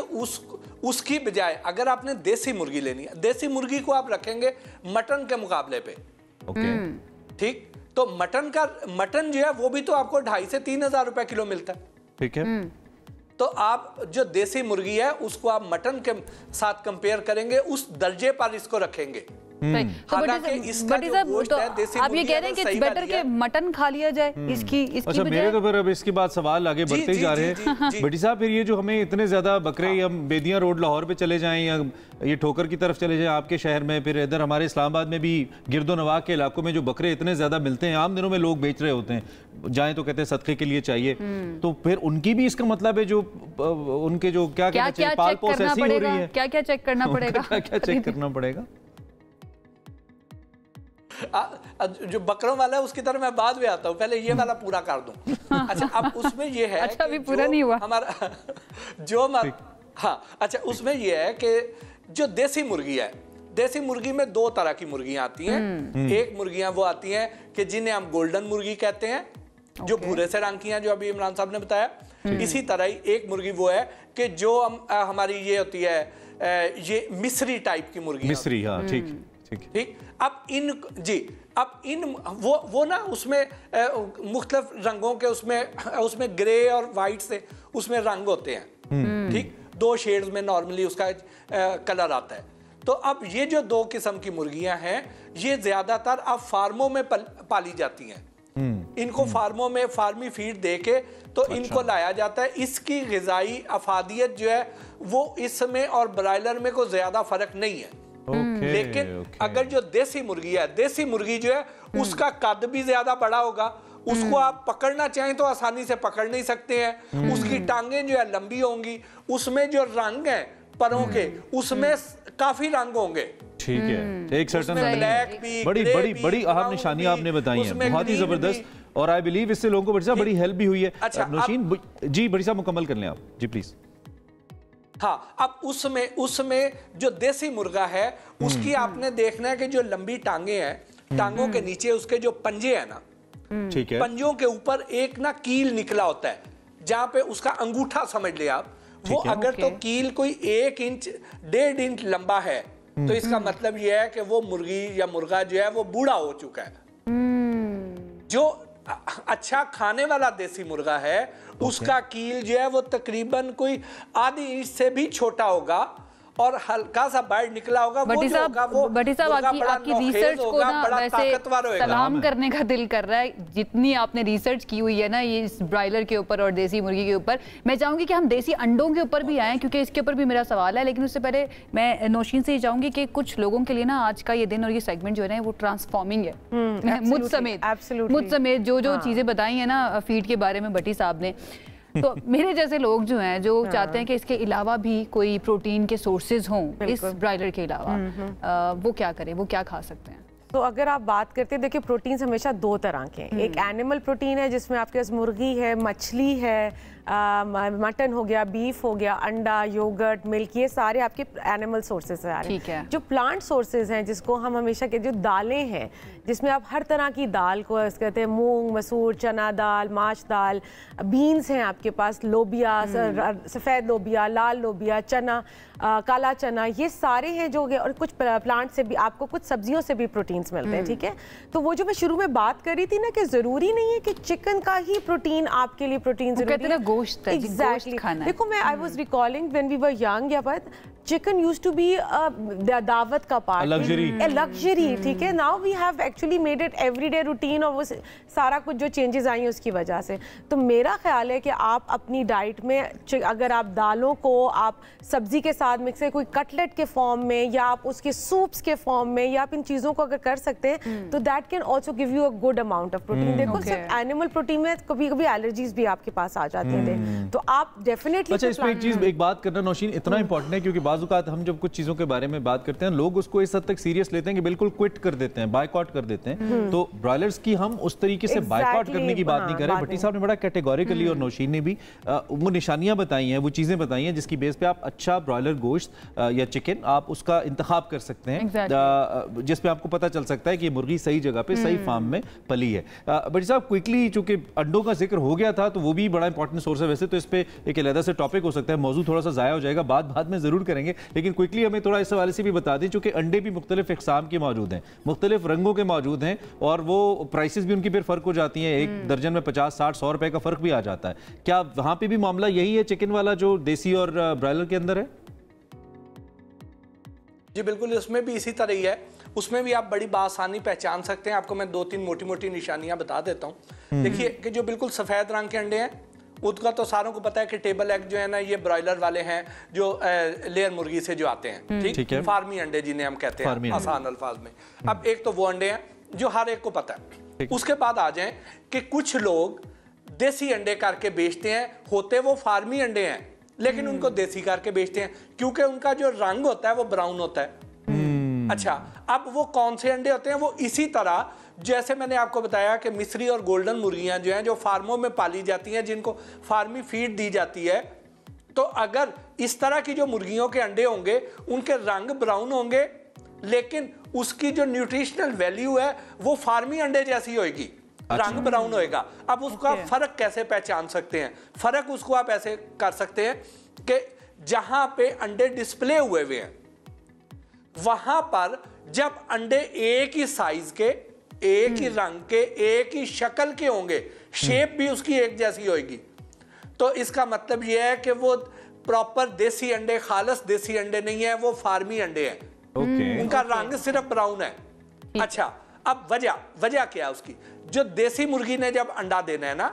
उसकी बजाय अगर आपने देसी मुर्गी लेनी है, देसी मुर्गी को आप रखेंगे मटन के मुकाबले पे। ठीक, तो मटन जो है वो भी तो आपको 2500 से 3000 रुपए किलो मिलता है। ठीक है। तो आप जो देसी मुर्गी है उसको आप मटन के साथ कंपेयर करेंगे, उस दर्जे पर इसको रखेंगे। तो आप ये कह रहे हैं कि बेटर के मटन खा लिया जाए इसकी अच्छा, मेरे तो फिर अब इसके बाद सवाल आगे बढ़ते ही जा रहे हैं भट्टी साहब। फिर ये जो हमें इतने ज्यादा बकरे, हम बेदियां रोड लाहौर पे चले जाएं या ये ठोकर की तरफ चले जाएं आपके शहर में, फिर इधर हमारे इस्लामाबाद में भी गिरदो नवाह के इलाकों में जो बकरे इतने ज्यादा मिलते हैं, आम दिनों में लोग बेच रहे होते हैं, जाए तो कहते हैं सदके के लिए चाहिए। तो फिर उनकी भी इसका मतलब है जो उनके जो क्या कहना चाहिए, पाल पोस ऐसी हो रही है, क्या क्या चेक करना पड़ेगा? क्या चेक करना पड़ेगा? जो बकरों वाला है उसकी तरफ मैं बाद में आता हूँ, पहले ये वाला पूरा कर दूं। अच्छा, अब उसमें ये है अच्छा, अभी पूरा नहीं हुआ हमारा हाँ। अच्छा, उसमें ये है कि जो देसी मुर्गी है, देसी मुर्गी में 2 तरह की मुर्गियां आती हैं। एक मुर्गियां वो आती हैं कि जिन्हें हम गोल्डन मुर्गी कहते हैं, जो भूरे से रंग की हैं, जो अभी इमरान साहब ने बताया। इसी तरह ही एक मुर्गी वो है कि जो हमारी ये होती है, ये मिस्री टाइप की मुर्गी। मिस्री, हाँ, ठीक। अब इन वो ना उसमें मुख्तलिफ रंगों के उसमें ग्रे और वाइट से उसमें रंग होते हैं। ठीक, 2 शेड्स में नॉर्मली उसका कलर आता है। तो अब ये जो 2 किस्म की मुर्गियां हैं, ये ज्यादातर अब फार्मों में पाली जाती हैं। इनको फार्मों में फार्मी फीड देके तो इनको लाया जाता है। इसकी ग़िज़ाई अफादियत जो है वो इसमें और ब्रॉयलर में कोई ज्यादा फर्क नहीं है। लेकिन अगर जो देसी मुर्गी है, देसी मुर्गी जो है उसका कद भी ज्यादा बड़ा होगा, उसको आप पकड़ना चाहें तो आसानी से पकड़ नहीं सकते हैं। उसकी टांगें जो है लंबी होंगी, उसमें जो रंग है परों के, उसमें काफी रंग होंगे। ठीक है, एक सर्टेन बड़ी अहम निशानियां आपने बताई हैं, बहुत ही जबरदस्त। और आई बिलीव इससे लोगों को बड़ी हेल्प भी हुई है। अच्छा, नौशीन जी, बड़ी साहब मुकम्मल कर लें आप जी प्लीज। हाँ, अब उसमें जो देसी मुर्गा है उसकी आपने देखना है कि जो लंबी टांगे हैं, टांगों के नीचे उसके जो पंजे हैं ना, ठीक है, पंजों के ऊपर एक ना कील निकला होता है, जहां पे उसका अंगूठा समझ लिया आप। वो अगर तो कील कोई 1 इंच 1.5 इंच लंबा है तो इसका मतलब यह है कि वो मुर्गी या मुर्गा जो है वो बूढ़ा हो चुका है। जो अच्छा खाने वाला देसी मुर्गा है उसका कील जो है वो तकरीबन कोई आधी इंच से भी छोटा होगा और हल्का सा बाइट निकला होगा, भट्टी साहब आपकी रिसर्च को ना वैसे सलाम करने का दिल कर रहा है, जितनी आपने रिसर्च की हुई है ना ये इस ब्रायलर के ऊपर और देसी मुर्गी के ऊपर। मैं चाहूंगी कि हम देसी अंडों के ऊपर भी आए, क्योंकि इसके ऊपर भी मेरा सवाल है, लेकिन उससे पहले मैं नौशीन से चाहूंगी कि कुछ लोगों के लिए ना आज का ये दिन और ये सेगमेंट जो है ना वो ट्रांसफॉर्मिंग है, मुझ समेत जो चीजें बताई है ना फीड के बारे में भट्टी साहब ने। तो मेरे जैसे लोग जो हैं जो चाहते हैं कि इसके अलावा भी कोई प्रोटीन के सोर्सेज हों इस ब्रायलर के अलावा, वो क्या करें, वो क्या खा सकते हैं? तो अगर आप बात करते हैं, देखिए प्रोटीन्स हमेशा दो तरह के हैं। एक एनिमल प्रोटीन है जिसमें आपके पास मुर्गी है, मछली है, मटन हो गया, बीफ हो गया, अंडा, योगर्ट, मिल्क, ये सारे आपके एनिमल सोर्सेज से आ रहे हैं। जो प्लांट सोर्सेज हैं जिसको हम हमेशा के जो दालें हैं जिसमें आप हर तरह की दाल को कहते हैं, मूंग, मसूर, चना दाल, माश दाल, बीन्स हैं आपके पास, लोबिया, सफ़ेद लोबिया, लाल लोबिया, चना, काला चना, ये सारे हैं जो, और कुछ प्लांट से भी आपको कुछ सब्जियों से भी प्रोटीन्स मिलते हैं। ठीक है, तो वो जो मैं शुरू में बात कर रही थी ना कि ज़रूरी नहीं है कि चिकन का ही प्रोटीन आपके लिए प्रोटीन जरूरी है, गोश्त है, exactly. गोश्त खाना है। देखो मैं I was recalling when we were young, yeah but chicken used to be दावत का पार्ट, लग्जरी। ठीक है, now we have actually made it everyday routine, और वो सारा कुछ जो चेंजेस आई हैं उसकी वजह से। तो मेरा ख्याल है कि आप अपनी डाइट में अगर आप दालों को आप सब्जी के साथ मिक्स है, कोई कटलेट के फॉर्म में या आप उसके सूप्स के फॉर्म में, या आप इन चीज़ों को अगर कर सकते हैं तो that can also give you a good amount of protein. देखो सिर्फ एनिमल प्रोटीन में कभी कभी एलर्जीज भी आपके पास आ जाती हैं, तो आप डेफिनेटली। अच्छा, इसमें एक चीज, एक बात करना नौशीन इतना इंपॉर्टेंट है, क्योंकि बाज़-औक़ात हम जब कुछ चीजों के बारे में बात करते हैं लोग उसको इस हद तक सीरियस लेते हैं कि बिल्कुल क्विट कर देते हैं, बायकॉट कर देते हैं। तो ब्रॉयलर्स की हम उस तरीके से बायकॉट करने की बात नहीं कर रहे। भट्टी साहब ने बड़ा कैटेगोरिकली और नौशीन ने भी वो निशानियां बताई हैं, वो चीजें बताई हैं जिसकी बेस पे आप अच्छा ब्रॉयलर गोश्त या चिकन आप उसका इंतखाब कर सकते हैं, जिसमें आपको पता चल सकता है कि ये मुर्गी सही जगह पे सही फार्म में पली है। भट्टी साहब क्विकली, चूंकि अंडों का जिक्र हो गया था तो वो भी बड़ा इंपॉर्टेंट सोर्स है, वैसे तो इस पे एक अलग से टॉपिक हो सकता है, मौजूद थोड़ा सा जाया हो जाएगा, बाद में जरूर करेंगे, लेकिन क्विकली हमें थोड़ा इस हवाले से भी बता दें, चूंकि अंडे भी मुख्तलिफ इकसाम के मौजूद हैं, मुख्तलिफ रंगों के मौजूद हैं, और वो प्राइसेस भी उनकी फिर फर्क हो जाती हैं, एक दर्जन में 50, 60, 100 रुपए का फर्क भी आ जाता है। क्या वहां पे भी मामला यही है चिकन वाला जो देसी और ब्रॉयलर के अंदर है? जी बिल्कुल, उसमें भी इसी तरह ही है। उसमें भी आप बड़ी बासानी पहचान सकते हैं। आपको मैं 2-3 मोटी-मोटी निशानियां बता देता हूं। देखिए कि जो बिल्कुल सफेद रंग के अंडे हैं, उसका तो सारों को पता है कि टेबल एग जो है ना, ये ब्रॉयलर वाले हैं जो लेयर मुर्गी से जो आते हैं, ठीक है, फार्मी अंडे जिन्हें हम कहते हैं आसान अल्फाज में। अब एक तो वो अंडे हैं जो हर एक को पता है। उसके बाद आ जाएं कि कुछ लोग देसी अंडे करके बेचते हैं, होते वो फार्मी अंडे हैं लेकिन उनको देसी करके बेचते हैं, क्योंकि उनका जो रंग होता है वो ब्राउन होता है। अच्छा, अब वो कौन से अंडे होते हैं? वो इसी तरह जैसे मैंने आपको बताया कि मिस्री और गोल्डन मुर्गियां जो हैं, जो फार्मों में पाली जाती हैं, जिनको फार्मी फीड दी जाती है, तो अगर इस तरह की जो मुर्गियों के अंडे होंगे उनके रंग ब्राउन होंगे, लेकिन उसकी जो न्यूट्रिशनल वैल्यू है वो फार्मी अंडे जैसी होगी, रंग ब्राउन होएगा। अब उसका फर्क कैसे पहचान सकते हैं? फर्क उसको आप ऐसे कर सकते हैं कि जहां पे अंडे डिस्प्ले हुए हुए हैं वहां पर जब अंडे एक ही साइज के, एक ही रंग के, एक ही शक्ल के होंगे, शेप भी उसकी एक जैसी होगी, तो इसका मतलब यह है कि वो प्रॉपर देसी अंडे, खालस देसी अंडे नहीं है, वो फार्मी अंडे हैं। उनका रंग सिर्फ ब्राउन है। अच्छा, अब वजह क्या है उसकी? जो देसी मुर्गी ने जब अंडा देना है ना,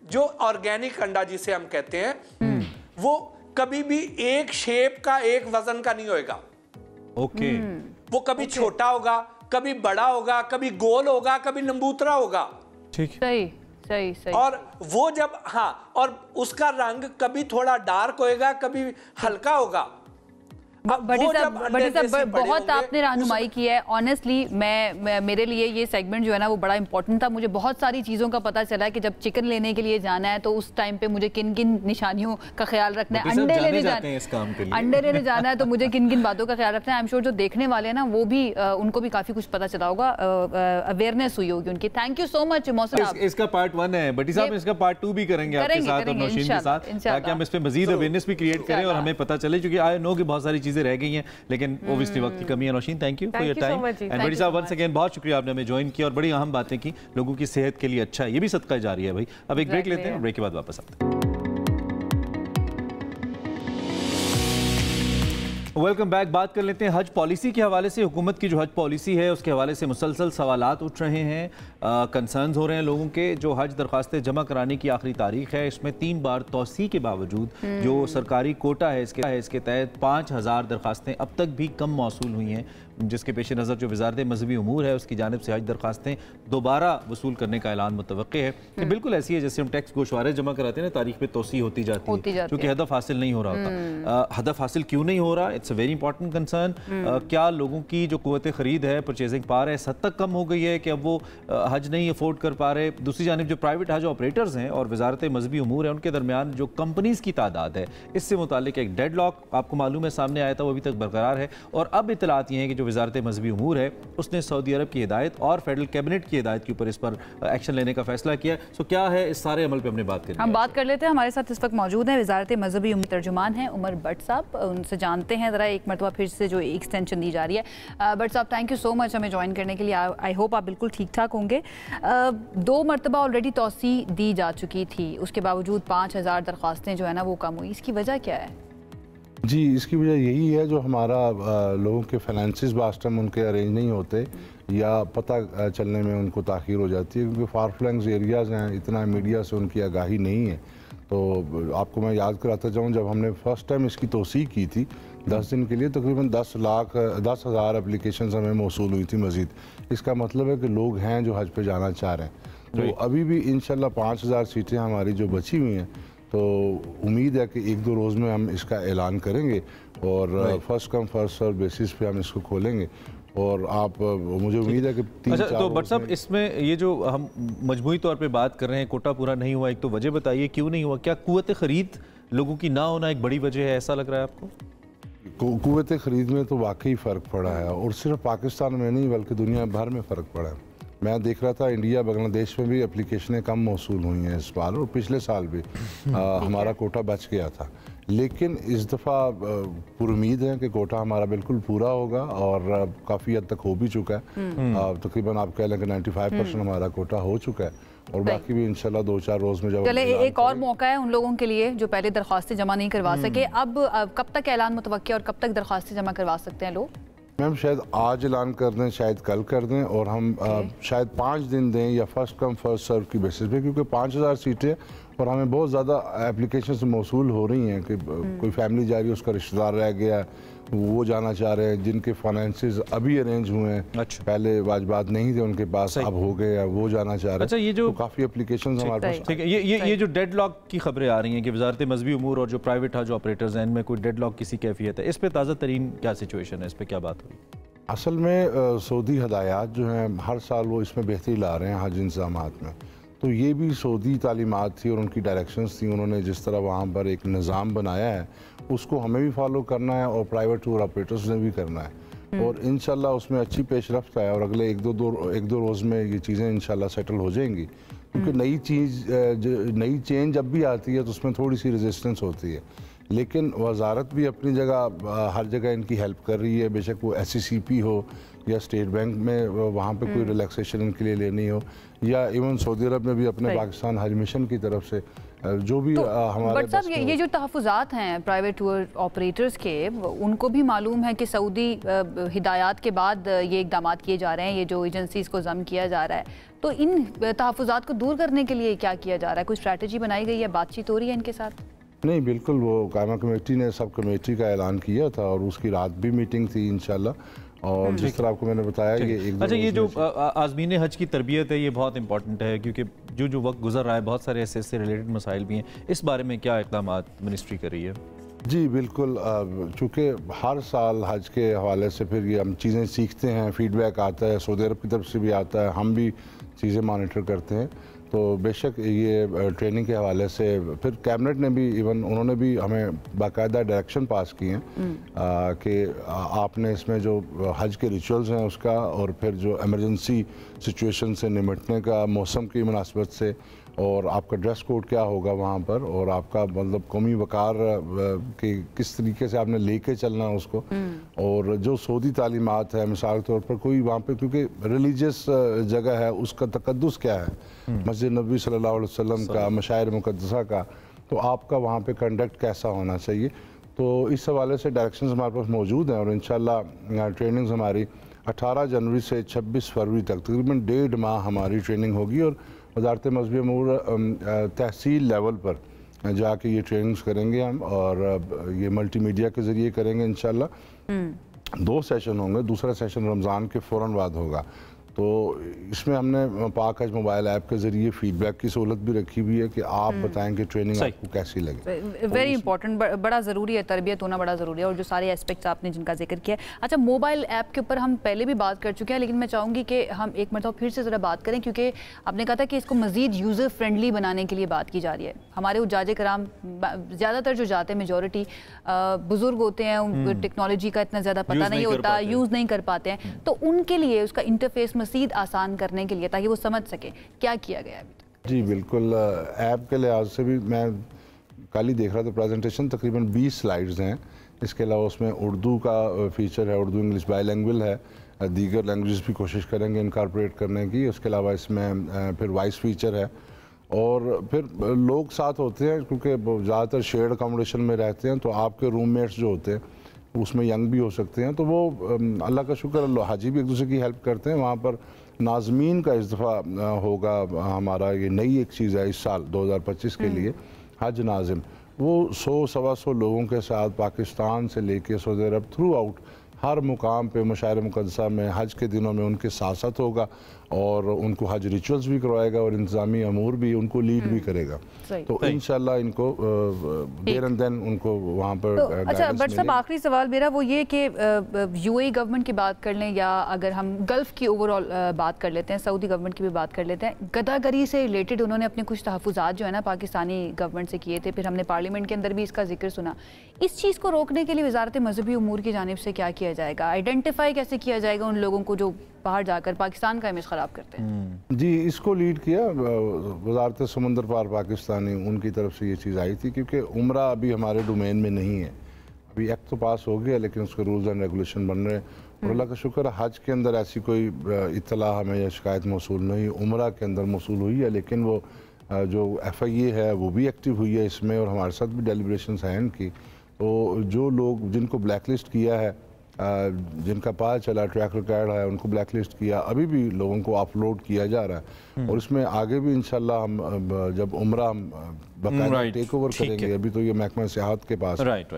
जो ऑर्गेनिक अंडा जिसे हम कहते हैं, वो कभी भी एक शेप का, एक वजन का नहीं होएगा। वो कभी छोटा होगा, कभी बड़ा होगा, कभी गोल होगा, कभी लंबूतरा होगा। ठीक, सही। और वो जब, हाँ, और उसका रंग कभी थोड़ा डार्क होएगा, कभी हल्का होगा। भट्टी साहब बहुत आपने रहनुमाई की है। ऑनेस्टली मैं मेरे लिए ये सेगमेंट जो है ना वो बड़ा इंपॉर्टेंट था। मुझे बहुत सारी चीज़ों का पता चला कि जब चिकन लेने के लिए जाना है तो उस टाइम पे मुझे किन किन निशानियों का ख्याल रखना है, अंडे लेने जाना है तो मुझे किन किन बातों का ख्याल रखना है। आई एम श्योर जो देखने वाले हैं ना वो भी उनको भी काफ़ी कुछ पता चला होगा, अवेयरनेस हुई होगी उनकी। थैंक यू सो मच मौसम। इसका पार्ट 1 है भट्टी साहब, इसका पार्ट 2 भी करेंगे आपके साथ और नौशीन के साथ, ताकि हम इस पे मजीद अवेयरनेस भी क्रिएट करें और हमें पता चले, क्योंकि आई नो कि बहुत सारी चीजें रह गई हैं, लेकिन ओब्वियसली वक्त की कमी है। Naushin, thank you for your time and Bhatti sahab once again बहुत शुक्रिया, आपने हमें ज्वाइन किया और बड़ी अहम बातें की, लोगों की सेहत के लिए अच्छा है, ये भी सदका जारी है भाई। अब एक ब्रेक लेते हैं, ब्रेक के बाद वापस आते हैं। Welcome back. बात कर लेते हैं हज पॉलिसी के हवाले से। हुकूमत की जो हज पॉलिसी है उसके हवाले से मुसलसल सवालात उठ रहे हैं, कंसर्न्स हो रहे हैं लोगों के। जो हज दरख्वास्तें जमा कराने की आखिरी तारीख है, इसमें 3 बार तौसी के बावजूद जो सरकारी कोटा है इसके तहत 5000 दरख्वास्तें अब तक भी कम मौसूल हुई हैं, जिसके पेश नज़र जो वजारत मजहबी उमूर है उसकी जानिब से हज दरख्वास्तें दोबारा वसूल करने का ऐलान मुतवक्के है। ये बिल्कुल ऐसी है जैसे हम टैक्स गोशवारे जमा कराते हैं ना, तारीख पे तौसी होती जाती है क्योंकि हदफ हासिल नहीं हो रहा होता। हदफ हासिल क्यों नहीं हो रहा? It's a very important concern. क्या लोगों की जो कुव्वत खरीद है, परचेजिंग पावर है, इस हद तक कम हो गई है कि अब वो हज नहीं अफोर्ड कर पा रहे? दूसरी जानिब जो प्राइवेट हज ऑपरेटर्स हैं और वजारत मजहबी उमूर है उनके दरमियान जो कंपनीज की तादाद है, इससे मुतालिक एक डेडलॉक आपको मालूम है सामने आया था, वो अभी तक बरकरार है। और अब इतलात ये हैं कि जो वजारत मजहबी उमूर है उसने सऊदी अरब की हिदायत और फेडरल कैबिनेट की हिदायत के ऊपर इस पर एक्शन लेने का फैसला किया। सो क्या है इस सारे अमल पे हमने बात करी। हम बात कर लेते हैं। हमारे साथ इस वक्त मौजूद हैं वजारत मजहबी उमूर तर्जुमान हैं उमर भट्ट साहब। उनसे जानते हैं ज़रा एक मरतबा फिर से जो एक्सटेंशन दी जा रही है। भट्ट साहब, थैंक यू सो मच हमें ज्वाइन करने के लिए। आई होप आप बिल्कुल ठीक ठाक होंगे। 2 मरतबा ऑलरेडी तौसी दी जा चुकी थी, उसके बावजूद 5000 दरख्वास्तें जो है ना वो कम हुई, इसकी वजह क्या है? जी, इसकी वजह यही है जो हमारा लोगों के फाइनेंसिस बास्ट टाइम उनके अरेंज नहीं होते या पता चलने में उनको ताख़ीर हो जाती है, क्योंकि फार फ्लैंग्स एरियाज़ हैं, इतना मीडिया से उनकी आगाही नहीं है। तो आपको मैं याद कराता जाऊँ, जब हमने फ़र्स्ट टाइम इसकी तोसी की थी 10 दिन के लिए, तकरीबन 10,000 एप्लीकेशन हमें मौसूल हुई थी मज़ीद। इसका मतलब है कि लोग हैं जो हज पे जाना चाह रहे हैं। तो अभी भी इंशाल्लाह 5000 सीटें हमारी जो बची हुई हैं, तो उम्मीद है कि 1-2 रोज़ में हम इसका ऐलान करेंगे और first come first serve basis पे हम इसको खोलेंगे। और आप मुझे उम्मीद है कि 3-4 तो भट्ट साहब, इसमें ये जो हम मजमूई तौर पे बात कर रहे हैं, कोटा पूरा नहीं हुआ, एक तो वजह बताइए क्यों नहीं हुआ? क्या कुव्वत खरीद लोगों की ना होना एक बड़ी वजह है, ऐसा लग रहा है आपको? कुव्वत खरीद में तो वाकई फ़र्क पड़ा है, और सिर्फ पाकिस्तान में नहीं बल्कि दुनिया भर में फ़र्क पड़ा है। मैं देख रहा था इंडिया बांग्लादेश में भी एप्लीकेशनें कम मौसूल हुई हैं इस बार, और पिछले साल भी हमारा कोटा बच गया था। लेकिन इस दफ़ा पुरुमीद है कि कोटा हमारा बिल्कुल पूरा होगा और काफ़ी हद तक हो भी चुका है। तकरीबन आप कह लें कि 95% हमारा कोटा हो चुका है, और बाकी भी इंशाल्लाह 2-4 रोज़ में जब चले एक और मौका है उन लोगों के लिए जो पहले दरख्वास्तें जमा नहीं करवा सके। अब कब तक ऐलान मुतवक्के और कब तक दरख्वास्तें जमा करवा सकते हैं लोग? मैम, शायद आज ऐलान कर दें, शायद कल कर दें, और हम शायद 5 दिन दें या फर्स्ट कम फर्स्ट सर्व की बेसिस पे, क्योंकि 5000 सीटें और हमें बहुत ज़्यादा एप्लीकेशन मौसूल हो रही हैं कि कोई फैमिली जा रही है, उसका रिश्तेदार रह गया, वो जाना चाह रहे हैं, जिनके फाइनेंसेस अभी अरेंज हुए हैं, अच्छा, पहले वाजबात नहीं थे उनके पास, अब हो गए हैं, वो जाना चाह रहे हैं। अच्छा, ये जो तो काफ़ी एप्लीकेशन हमारे पास, ठीक है, ये जो डेडलॉक की खबरें आ रही हैं कि वजारत मजहबी उमूर और जो प्राइवेट हज ऑपरेटर्स हैं इनमें कोई डेडलॉक किसी कैफियत है, इस पर ताज़ा तरीन क्या सिचुएशन है, इस पर क्या बात हुई? असल में सऊदी हदायत जो हैं हर साल वो इसमें बेहतरी ला रहे हैं हज इंतज़ामात में। तो ये भी सऊदी तालीमात थी और उनकी डायरेक्शंस थी, उन्होंने जिस तरह वहाँ पर एक निज़ाम बनाया है उसको हमें भी फॉलो करना है और प्राइवेट टूर ऑपरेटर्स ने भी करना है, और इंशाल्लाह उसमें अच्छी पेशरफ्त है, और अगले एक दो रोज़ में ये चीज़ें इंशाल्लाह सेटल हो जाएंगी। क्योंकि नई चेंज जब भी आती है तो उसमें थोड़ी सी रेजिस्टेंस होती है, लेकिन वजारत भी अपनी जगह हर जगह इनकी हेल्प कर रही है, बेशक वो SCCP हो या स्टेट बैंक में वहाँ पे कोई रिलैक्सेशन इनके लिए लेनी हो, या इवन सऊदी अरब में भी अपने पाकिस्तान हज मिशन की तरफ से जो भी तो हमारे साहब ये जो तहफ़्फ़ुज़ात हैं प्राइवेट टूर ऑपरेटर्स के, उनको भी मालूम है कि सऊदी हिदायत के बाद ये इक़दाम किए जा रहे हैं, ये जो एजेंसीज़ को ज़म किया जा रहा है, तो इन तहफ़्फ़ुज़ात को दूर करने के लिए क्या किया जा रहा है? कोई स्ट्रैटेजी बनाई गई है, बातचीत हो रही है इनके साथ? नहीं, बिल्कुल, वो कायमा कमेटी ने सब कमेटी का ऐलान किया था और उसकी रात भी मीटिंग थी इंशाल्लाह, और जिस तरह आपको मैंने बताया ये अच्छा, ये जो आज़मीन हज की तरबियत है ये बहुत इंपॉर्टेंट है, क्योंकि जो वक्त गुजर रहा है बहुत सारे ऐसे रिलेटेड मसाइल भी हैं, इस बारे में क्या इक़दाम मिनिस्ट्री कर रही है? जी बिल्कुल, चूँकि हर साल हज के हवाले से फिर ये हम चीज़ें सीखते हैं, फीडबैक आता है, सऊदी अरब की तरफ से भी आता है, हम भी चीज़ें मॉनिटर करते हैं, तो बेशक ये ट्रेनिंग के हवाले से फिर कैबिनेट ने भी इवन उन्होंने भी हमें बाकायदा डायरेक्शन पास किए हैं कि आपने इसमें जो हज के रिचुअल्स हैं उसका, और फिर जो इमरजेंसी सिचुएशन से निपटने का मौसम की मुनासिबत से, और आपका ड्रेस कोड क्या होगा वहाँ पर, और आपका मतलब कौमी वकार के किस तरीके से आपने लेके चलना है उसको, और जो सऊदी तालीमात है मिसाल के तौर पर कोई वहाँ पे क्योंकि रिलीजियस जगह है उसका तकद्दुस क्या है, मस्जिद नबी सल्लल्लाहु अलैहि वसल्लम का, मशाइर मुक़द्दसा का, तो आपका वहाँ पे कंडक्ट कैसा होना चाहिए, तो इस हवाले से डायरेक्शंस हमारे पास मौजूद हैं और इंशाल्लाह ट्रेनिंग्स हमारी 18 जनवरी से 26 फरवरी तक तकरीबन 1.5 माह हमारी ट्रेनिंग होगी और वजारत मज़हबी अमूर तहसील लेवल पर जाके ये ट्रेनिंग्स करेंगे हम और ये मल्टीमीडिया के ज़रिए करेंगे इंशाल्लाह। 2 सेशन होंगे, दूसरा सेशन रमज़ान के फ़ौरन बाद होगा। तो इसमें हमने पाक हज मोबाइल ऐप के ज़रिए फीडबैक की सहूलत भी रखी हुई है कि आप बताएं कि ट्रेनिंग आपको कैसी लगे। वेरी इंपॉर्टेंट, बड़ा ज़रूरी है, तरबियत होना बड़ा ज़रूरी है और जो सारे एस्पेक्ट्स आपने जिनका जिक्र किया। अच्छा, मोबाइल ऐप के ऊपर हम पहले भी बात कर चुके हैं, लेकिन मैं चाहूँगी कि हम एक मरतबा फिर से ज़रा बात करें, क्योंकि आपने कहा था कि इसको मज़ीद यूज़र फ्रेंडली बनाने के लिए बात की जा रही है। हमारे उजाजे कराम ज़्यादातर जो जाते हैं, मेजॉरिटी बुज़ुर्ग होते हैं, टेक्नोलॉजी का इतना ज़्यादा पता नहीं होता, यूज़ नहीं कर पाते हैं, तो उनके लिए उसका इंटरफेस मज़ीद आसान करने के लिए, ताकि वो समझ सके, क्या किया गया है अभी तक? जी बिल्कुल, ऐप के लिहाज से भी मैं कल ही देख रहा था प्रेजेंटेशन, तकरीबन 20 स्लाइड्स हैं। इसके अलावा उसमें उर्दू का फीचर है, उर्दू इंग्लिश बाईलैंग्वेज है, दीगर लैंग्वेज भी कोशिश करेंगे इनकॉर्पोरेट करने की। उसके अलावा इसमें फिर वॉइस फीचर है और फिर लोग साथ होते हैं, क्योंकि ज़्यादातर शेयर्ड अकोमोडेशन में रहते हैं, तो आपके रूममेट्स जो होते हैं उसमें यंग भी हो सकते हैं, तो वो अल्लाह का शुक्र हाजी भी एक दूसरे की हेल्प करते हैं। वहाँ पर नाज़मीन का इस दफ़ा होगा हमारा, ये नई एक चीज़ है इस साल 2025 के लिए, हज नाज़िम। वो 100-125 लोगों के साथ पाकिस्तान से लेके सऊदी अरब थ्रू आउट हर मुकाम पे मशाइर मुक़द्दसा में हज के दिनों में उनके साथ साथ होगा और उनको हज रिचुअल्स भी करवाएगा और इंतज़ामी अमूर भी उनको लीड भी करेगा। तो इंशाल्लाह इनको देर एंड देन उनको वहाँ पर तो अच्छा बट साहब, आखिरी सवाल मेरा वो ये कि यूएई गवर्नमेंट की बात कर लें या अगर हम गल्फ़ की ओवरऑल बात कर लेते हैं, सऊदी गवर्नमेंट की भी बात कर लेते हैं, गदागरी से रिलेटेड उन्होंने अपने कुछ तहफ़्फ़ुज़ात जो है ना पाकिस्तानी गवर्नमेंट से किए थे, फिर हमने पार्लियामेंट के अंदर भी इसका जिक्र सुना। इस चीज़ को रोकने के लिए वजारत मज़हबी उमूर की जानिब से क्या किया जाएगा? आइडेंटिफाई कैसे किया जाएगा उन लोगों को जो बाहर जाकर पाकिस्तान का इमेज ख़राब करते हैं? जी, इसको लीड किया वजारत समंदर पार पाकिस्तानी, उनकी तरफ से ये चीज़ आई थी, क्योंकि उम्रा अभी हमारे डोमेन में नहीं है। अभी एक्ट तो पास हो गया लेकिन उसके रूल्स एंड रेगुलेशन बन रहे हैं और अल्लाह का शुक्र हज के अंदर ऐसी कोई इत्तला हमें या शिकायत मौसूल नहीं, उम्रा के अंदर मौसूल हुई है। लेकिन वो जो FIA है वो भी एक्टिव हुई है इसमें और हमारे साथ भी डेलिब्रेशंस हैं इनकी। तो जो लोग जिनको ब्लैक लिस्ट किया है, जिनका पता चला ट्रैक रिकॉर्ड है, उनको ब्लैक लिस्ट किया, अभी भी लोगों को अपलोड किया जा रहा है और इसमें आगे भी इंशाल्लाह हम जब उम्रा बाकायदा टेक ओवर करेंगे, अभी तो ये महकमा सियाहत के पास। राइट,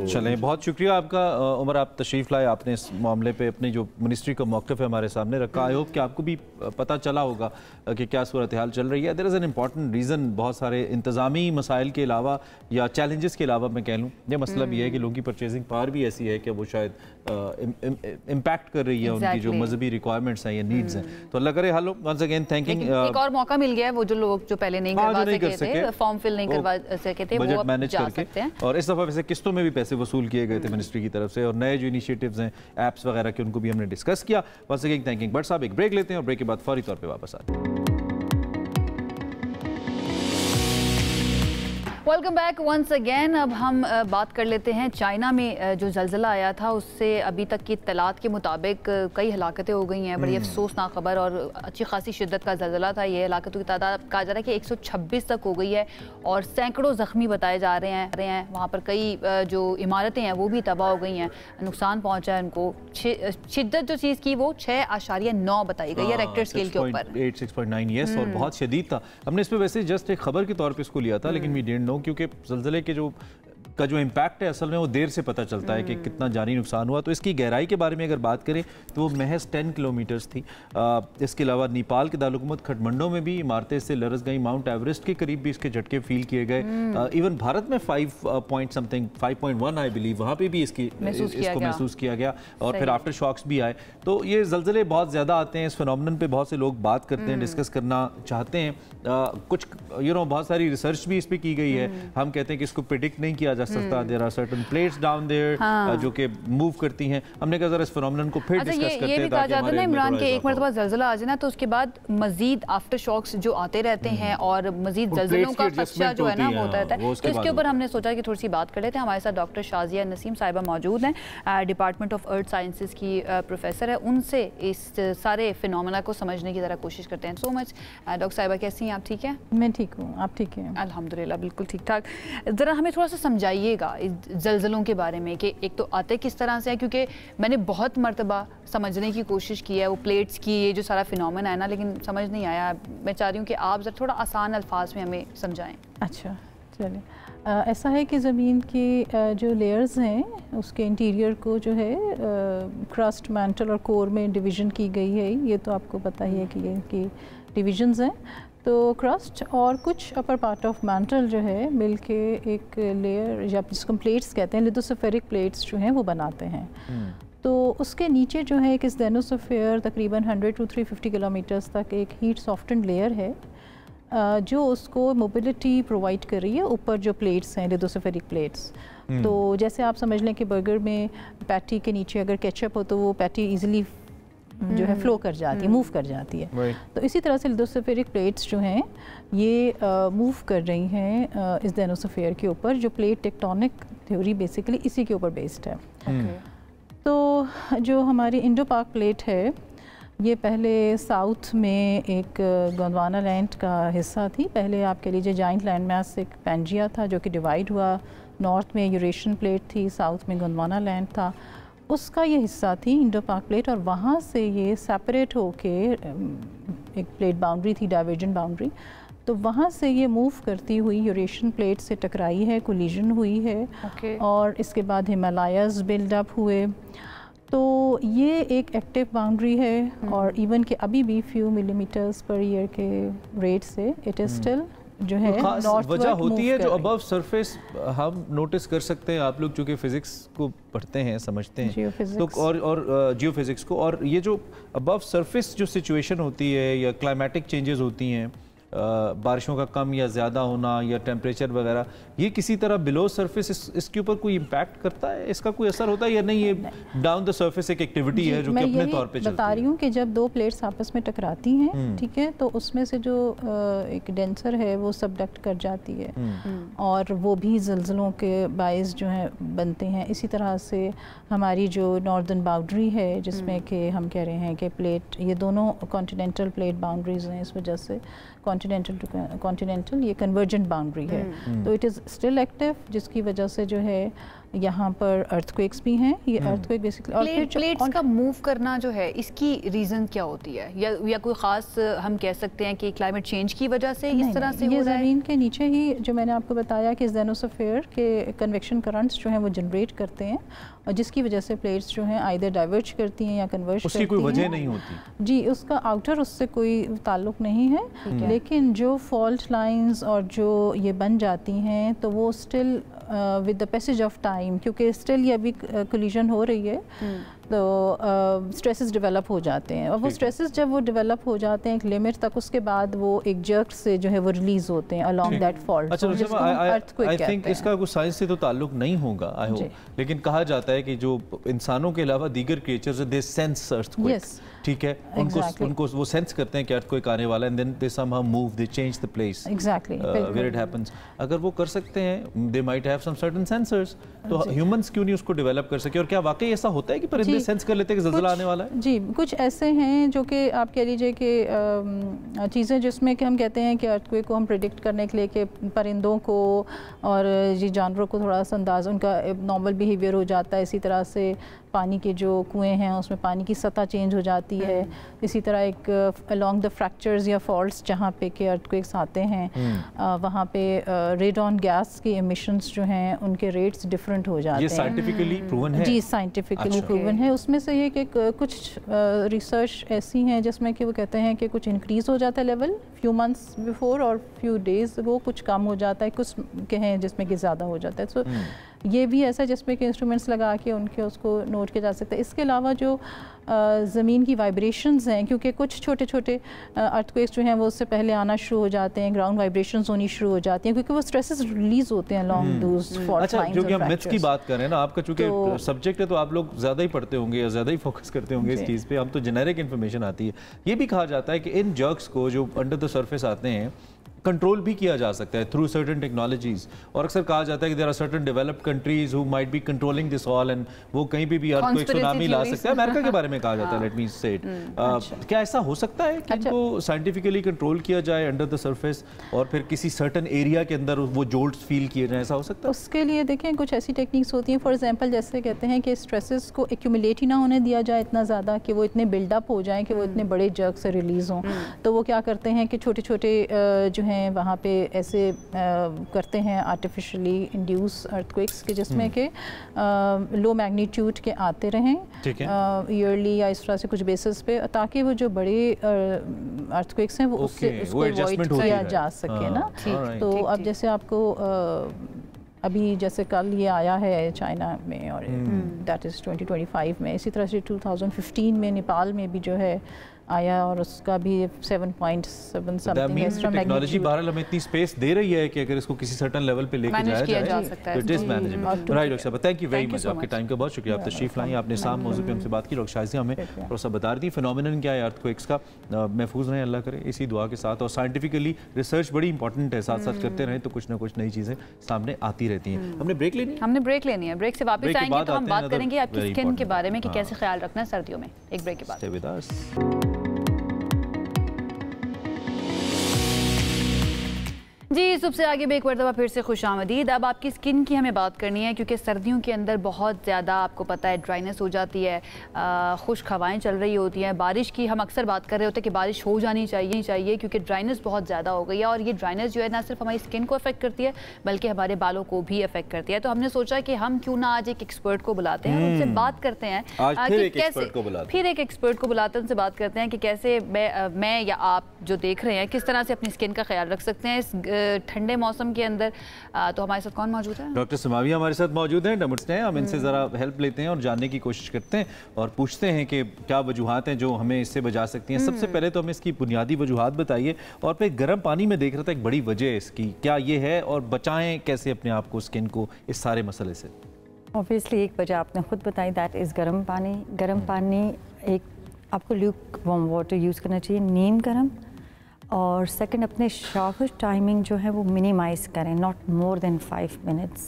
चलें बहुत शुक्रिया आपका उमर, आप तशरीफ़ लाए, आपने इस मामले पे अपनी जो मिनिस्ट्री का मौक़िफ़ है हमारे सामने रखा। आई होप कि आपको भी पता चला होगा कि क्या सूरत हाल चल रही है। There is an important reason, बहुत सारे इंतज़ामी मसाइल के अलावा या चैलेंजेस के अलावा मैं कह लूँ, ये मसला भी है कि लोगों की परचेजिंग पावर भी ऐसी है कि वो शायद इम्पैक्ट कर रही है उनकी जो मजहबी रिक्वायरमेंट्स हैं या नीड्स हैं। तो अल्लाह करे हेलो वंस अगेन थैंकिंग। एक और मौका मिल गया है, वो जो लोग जो पहले नहीं करवा सके थे, फॉर्म फिल नहीं करवा सके थे, वो अब जा सकते हैं। और इस दफ़ा वैसे किस्तों में भी पैसे वसूल किए गए थे मिनिस्ट्री की तरफ से और नए जो इनिशिएटिव्स हैं ऐप्स वगैरह के उनको भी हमने डिस्कस किया। Once again thanking. बट साहब एक ब्रेक लेते हैं और ब्रेक के बाद फौरी तौर पर वापस आते हैं। Welcome back once again. अब हम बात कर लेते हैं चाइना में जो ज़लज़ला आया था उससे अभी तक की इत्तलात के मुताबिक कई हलाकतें हो गई हैं। बड़ी अफसोसनाक खबर और अच्छी खासी शिद्दत का ज़लज़ला था। ये हलाकतों की तादाद कहा जा रहा है कि 126 तक हो गई है और सैकड़ों ज़ख्मी बताए जा रहे हैं। वहाँ पर कई जो इमारतें हैं वो भी तबाह हो गई हैं, नुकसान पहुँचा है उनको। शिद्दत जो चीज़ की वो 6.9 बताई गई है रेक्टर स्केल के ऊपर। 6.9 यस, और बहुत शदीद था। हमने इस पर वैसे जस्ट एक खबर के तौर पर इसको लिया था, लेकिन वी डिडंट नो क्योंकि ज़लज़ले के जो इम्पैक्ट है असल में वो देर से पता चलता है कि कितना जानी नुकसान हुआ। तो इसकी गहराई के बारे में अगर बात करें तो वो महज 10 किलोमीटर्स थी। इसके अलावा नेपाल के दारुलहुकूमत खटमंडो में भी इमारतें से लरस गई। माउंट एवरेस्ट के करीब भी इसके झटके फील किए गए। इवन भारत में 5.1 आई बिलीव वहाँ पे भी इसको महसूस किया गया और फिर आफ्टर शॉक्स भी आए। तो ये ज़लज़ले बहुत ज़्यादा आते हैं। इस फिनोमेनन पे बहुत से लोग बात करते हैं, डिस्कस करना चाहते हैं। कुछ बहुत सारी रिसर्च भी इस पर की गई है। हम कहते हैं कि इसको प्रिडिक्ट नहीं किया जा सकता। There are certain plates down there जो कि मूव करती हैं। हमने कहा जरा इस फिनोमेनन को फिर डिस्कस करते हैं। ये भी कहा जाता है ना इमरान के एक मरतबा ज़लज़ला आ जाए ना तो उसके बाद मजीद आफ्टर शॉक्स जो आते रहते हैं और मजीद ज़लज़लों का खदशा जो है ना वो होता रहता है। तो इसके ऊपर हमने सोचा कि थोड़ी सी बात कर लेते हैं। हमारे साथ डॉक्टर शाजिया नसीम साहिबा मौजूद हैं, डिपार्टमेंट ऑफ अर्थ साइंसेज की प्रोफेसर है। उनसे इस सारे फिनोमेना को समझने की ज़रा कोशिश करते हैं। सो मच डॉक्टर साहिबा, कैसी हैं आप? ठीक है, मैं ठीक हूँ, आप ठीक हैं? अल्हम्दुलिल्लाह बिल्कुल ठीक ठाक। ज़रा हमें थोड़ा सा समझाइए बताइएगा इस जल्जलों के बारे में कि एक तो आते किस तरह से है, क्योंकि मैंने बहुत मर्तबा समझने की कोशिश की है वो प्लेट्स की, ये जो सारा फिनोमेना है ना, लेकिन समझ नहीं आया। मैं चाह रही हूँ कि आप जरा थोड़ा आसान अल्फाज में हमें समझाएं। अच्छा चलिए, ऐसा है कि ज़मीन की जो लेयर्स हैं उसके इंटीरियर को जो है क्रस्ट, मैंटल और कोर में डिवीज़न की गई है। ये तो आपको पता ही है कि ये कि डिविजन्स हैं। तो क्रस्ट और कुछ अपर पार्ट ऑफ मैंटल जो है मिलके एक लेयर या जिसको प्लेट्स कहते हैं, लिथोस्फेरिक प्लेट्स जो हैं वो बनाते हैं। तो उसके नीचे जो है एक स्टेनोस्फीयर तकरीबन 100 to 350 किलोमीटर्स तक एक हीट सॉफ्टन लेयर है जो उसको मोबिलिटी प्रोवाइड कर रही है ऊपर जो प्लेट्स हैं, लिथोस्फेरिक प्लेट्स। तो जैसे आप समझ लें कि बर्गर में पैटी के नीचे अगर केचप हो तो वो पैटी इजीली जो है फ्लो कर जाती है, मूव कर जाती है। तो इसी तरह से लिथोस्फेरिक प्लेट्स जो हैं ये मूव कर रही हैं इस स्टेनोस्फीयर के ऊपर, जो प्लेट टेक्टोनिक थ्योरी बेसिकली इसी के ऊपर बेस्ड है। तो जो हमारी इंडो पाक प्लेट है ये पहले साउथ में एक गोंडवाना लैंड का हिस्सा थी। पहले आप कह लीजिए जाइंट लैंड मास एक पैंजिया था जो कि डिवाइड हुआ, नॉर्थ में यूरेशियन प्लेट थी, साउथ में गोंडवाना लैंड था, उसका ये हिस्सा थी इंडो पाक प्लेट। और वहाँ से ये सेपरेट होके एक प्लेट बाउंड्री थी, डाइवर्जेंट बाउंड्री, तो वहाँ से ये मूव करती हुई यूरेशियन प्लेट से टकराई है, कोलिजन हुई है। और इसके बाद हिमालयाज़ बिल्डअप हुए। तो ये एक एक्टिव बाउंड्री है और इवन कि अभी भी फ्यू मिलीमीटर्स पर ईयर के रेट से इट इज़ स्टिल जो है खास वजह होती है जो अबव सरफेस हम नोटिस कर सकते हैं। आप लोग चूँकि फिजिक्स को पढ़ते हैं, समझते हैं तो और जियोफिजिक्स को, और ये जो अबव सरफेस जो सिचुएशन होती है या क्लाइमेटिक चेंजेस होती हैं, बारिशों का कम या ज़्यादा होना या टेम्परेचर वगैरह, ये किसी तरह बिलो सरफेस इसके ऊपर कोई इम्पैक्ट करता है? इसका कोई असर होता है या नहीं? ये डाउन द सरफेस एक एक्टिविटी है जो कि अपने तौर पे चलती है। बता रही हूँ कि जब दो प्लेट्स आपस में टकराती हैं, ठीक है, तो उसमें से जो एक डेंसर है वो सबडक्ट कर जाती है और वो भी ज़लज़लों के बाइस जो है बनते हैं। इसी तरह से हमारी जो नॉर्दर्न बाउंड्री है जिसमें कि हम कह रहे हैं कि प्लेट, ये दोनों कॉन्टिनेंटल प्लेट बाउंड्रीज हैं, इस वजह से कॉन्टिनेंटल टू कॉन्टिनेंटल ये कन्वर्जेंट बाउंड्री है। तो इट इज़ स्टिल एक्टिव, जिसकी वजह से जो है यहाँ पर अर्थक्वेक्स भी हैं। ये अर्थक्वेक बेसिकली और फिर प्लेट्स का मूव करना जो है इसकी रीज़न क्या होती है, या कोई ख़ास हम कह सकते हैं कि क्लाइमेट चेंज की वजह से इस तरह से हो रहा है? ज़मीन के नीचे ही जो मैंने आपको बताया कि स्टेनोस्फीयर के कन्वेक्शन करंट्स जो हैं वो जनरेट करते हैं और जिसकी वजह से प्लेट्स जो हैं आइदर डाइवर्ज करती हैं या कन्वर्ज करती हैं। उसकी कोई वजह नहीं होती जी, उसका आउटर उससे कोई ताल्लुक नहीं है, लेकिन जो फॉल्ट लाइंस और जो ये बन जाती हैं तो वो still with the passage of time, क्योंकि स्टिल ये अभी कोलिजन हो रही है, तो स्ट्रेसेस डेवलप हो जाते हैं और वो स्ट्रेसेस जब वो डेवलप हो जाते हैं एक लिमिट तक, उसके बाद वो एक जर्क से जो है वो रिलीज होते हैं along that fault. I think इसका कुछ साइंस से तो ताल्लुक नहीं होगा, आई होप, लेकिन कहा जाता है कि जो इंसानों के अलावा दीगर क्रिएचर्स दे सेंस अर्थक्वेक, ठीक है, उनको वो सेंस करते हैं कि अर्थक्वेक आने वाला है, and then they somehow move, they change the place where it happens. अगर वो कर सकते हैं, they might have some certain sensors, तो ह्यूमंस क्यों नहीं उसको डेवलप कर सके? और क्या वाकई ऐसा होता है कि परिंदे सेंस कर लेते हैं कि ज़लज़ला आने वाला है? जी, कुछ ऐसे हैं जो कि आप कह लीजिए कि चीज़ें जिसमें कि हम कहते हैं कि अर्थक्वेक को हम प्रेडिक्ट करने के लिए कि परिंदों को और जी जानवरों को थोड़ा सा अंदाज़, उनका नॉर्मल बिहेवियर हो जाता है। इसी तरह से पानी के जो कुएं हैं उसमें पानी की सतह चेंज हो जाती है। इसी तरह एक अलोंग द फ्रैक्चर्स या फॉल्ट्स जहाँ पे के अर्थक्वेक्स आते हैं वहाँ पे रेडॉन गैस की एमिशंस जो हैं उनके रेट्स डिफरेंट हो जाते हैं। ये साइंटिफिकली प्रूवन है? जी, साइंटिफिकली प्रूवन है। उसमें से ये कि कुछ रिसर्च ऐसी हैं जिसमें कि वो कहते हैं कि कुछ इंक्रीज़ हो जाता है लेवल फ्यू मंथ्स बिफोर और फ्यू डेज वो कुछ कम हो जाता है, कुछ के हैं जिसमें कि ज़्यादा हो जाता है। तो ये भी ऐसा जिसमें कि इंस्ट्रूमेंट्स लगा के उनके उसको नोट किया जा सकता है। इसके अलावा जो ज़मीन की वाइब्रेशंस हैं, क्योंकि कुछ छोटे छोटे अर्थक्वेक्स जो हैं वो उससे पहले आना शुरू हो जाते हैं, ग्राउंड वाइब्रेशंस होनी शुरू हो जाती हैं क्योंकि वो स्ट्रेसेस रिलीज होते हैं लॉन्ग दोस फॉल्ट लाइंस। अच्छा, जो कि हम मिथ्स की बात कर रहे हैं ना, आपका चूंकि सब्जेक्ट है तो आप लोग ज़्यादा ही पढ़ते होंगे या ज़्यादा ही फोकस करते होंगे इस चीज़ पे। हम तो जेनेरिक इन्फॉर्मेशन आती है। ये भी कहा जाता है कि इन जर्क्स को जो अंडर द सरफेस आते हैं कंट्रोल भी किया जा सकता है थ्रू सर्टेन टेक्नोलॉजीज। और अक्सर कहा जाता है कि there are certain developed countries who might be controlling this all and वो कहीं भी अर्थक्वेक सुनामी ला सकते हैं। अमेरिका के बारे में कहा जाता है, लेट मी से इट। क्या ऐसा हो सकता है कि इनको साइंटिफिकली कंट्रोल किया जाए अंडर द सरफेस और फिर किसी सर्टेन एरिया के अंदर वो जोल्ट्स फील किए जाए? ऐसा हो सकता है? उसके लिए देखें कुछ ऐसी टेक्निक्स होती हैं, फॉर एग्जांपल जैसे कहते हैं कि स्ट्रेसेस को एक्यूमुलेट ही ना होने दिया जाए इतना ज़्यादा कि वो इतने बिल्डअप हो जाएं कि वो इतने बड़े जर्क से रिलीज़ हों। तो वो क्या करते हैं कि छोटे छोटे जो हैं वहाँ पे ऐसे करते हैं आर्टिफिशियली इंड्यूस अर्थक्वेक्स के जिसमें कि लो मैग्नीट्यूड के आते रहें ईयरली या इस तरह से कुछ बेसिस पे, ताकि वो जो बड़े अर्थक्वेक्स हैं वो उससे उसको अवॉइड किया जा सके ना। तो अब जैसे आपको अभी जैसे कल ये आया है चाइना में और दैट इज़ 2025 में, इसी तरह से 2015 में नेपाल में भी जो है आया और उसका भी 7.7 समथिंग एक्स्ट्रा टेक्नोलॉजी बहरहाल हमें इतनी स्पेस दे रही है कि अगर इसको किसी सर्टेन लेवल पे लेके जाया जाए तो it is manageable. Right doctor साहब, थैंक यू वेरी मच, आपके टाइम का बहुत शुक्रिया, आप तशरीफ लाई, आपने साम मौजूद पे हमसे बात की। डॉक्टर शाज़िया हमें थोड़ा सा बता दी फिनोमिनन क्या है अर्थक्वेक्स का। महफूज रहें अल्लाह करे इसी दुआ के साथ, और साइंटिफिकली रिसर्च बड़ी इंपॉर्टेंट है, साथ साथ करते रहें तो कुछ ना कुछ नई चीज़ें सामने आती रहती हैं। हमने ब्रेक लेनी है, हमने ब्रेक लेनी है, ब्रेक से वापस आएंगे तो हम बात करेंगे आपकी स्किन के बारे में कि कैसे ख्याल रखना है सर्दियों में। एक ब्रेक के बाद जी सुबह से आगे एक मरतबा फिर से खुशामदीद। अब आपकी स्किन की हमें बात करनी है क्योंकि सर्दियों के अंदर बहुत ज़्यादा आपको पता है ड्राइनेस हो जाती है, खुश्क हवाएं चल रही होती हैं, बारिश की हम अक्सर बात कर रहे होते हैं कि बारिश हो जानी चाहिए क्योंकि ड्राइनेस बहुत ज़्यादा हो गई है। और ये ड्राइनेस जो है ना सिर्फ हमारी स्किन को अफेक्ट करती है बल्कि हमारे बालों को भी अफेक्ट करती है। तो हमने सोचा कि हम क्यों ना आज एक एक्सपर्ट को बुलाते हैं और उनसे बात करते हैं कि कैसे, फिर एक एक्सपर्ट को बुलाते हैं, उनसे बात करते हैं कि कैसे मैं या आप जो देख रहे हैं किस तरह से अपनी स्किन का ख्याल रख सकते हैं इस ठंडे मौसम के अंदर। तो हमारे साथ कौन मौजूद है? डॉक्टर समाविया हमारे साथ मौजूद हैं, डॉक्टर्स हैं। हम इनसे ज़रा हेल्प लेते हैं और जानने की कोशिश करते हैं और पूछते हैं कि क्या वजूहात हैं जो हमें इससे बचा सकती हैं। सबसे पहले तो हमें इसकी बुनियादी वजूहात बताइए, और फिर गर्म पानी में देख रहा था एक बड़ी वजह है इसकी, क्या ये है और बचाएं कैसे अपने आप को, स्किन को इस सारे मसले से? ऑब्वियसली एक वजह आपने खुद बताई, दैट इज़ गर्म पानी। गर्म पानी एक आपको ल्यूक वार्म वाटर यूज़ करना चाहिए, नीम गर्म। और सेकंड अपने शावर टाइमिंग जो है वो मिनिमाइज़ करें, not more than 5 minutes.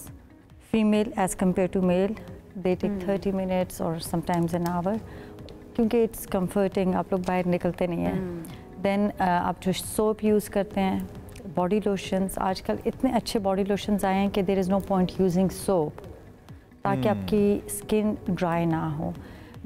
Female as compared to male they take 30 minutes और समटाइम्स एन आवर, क्योंकि इट्स कंफर्टिंग, आप लोग बाहर निकलते नहीं हैं। देन आप जो सोप यूज़ करते हैं, बॉडी लोशंस, आजकल इतने अच्छे बॉडी लोशंस आए हैं कि there is no point using soap, ताकि आपकी स्किन ड्राई ना हो।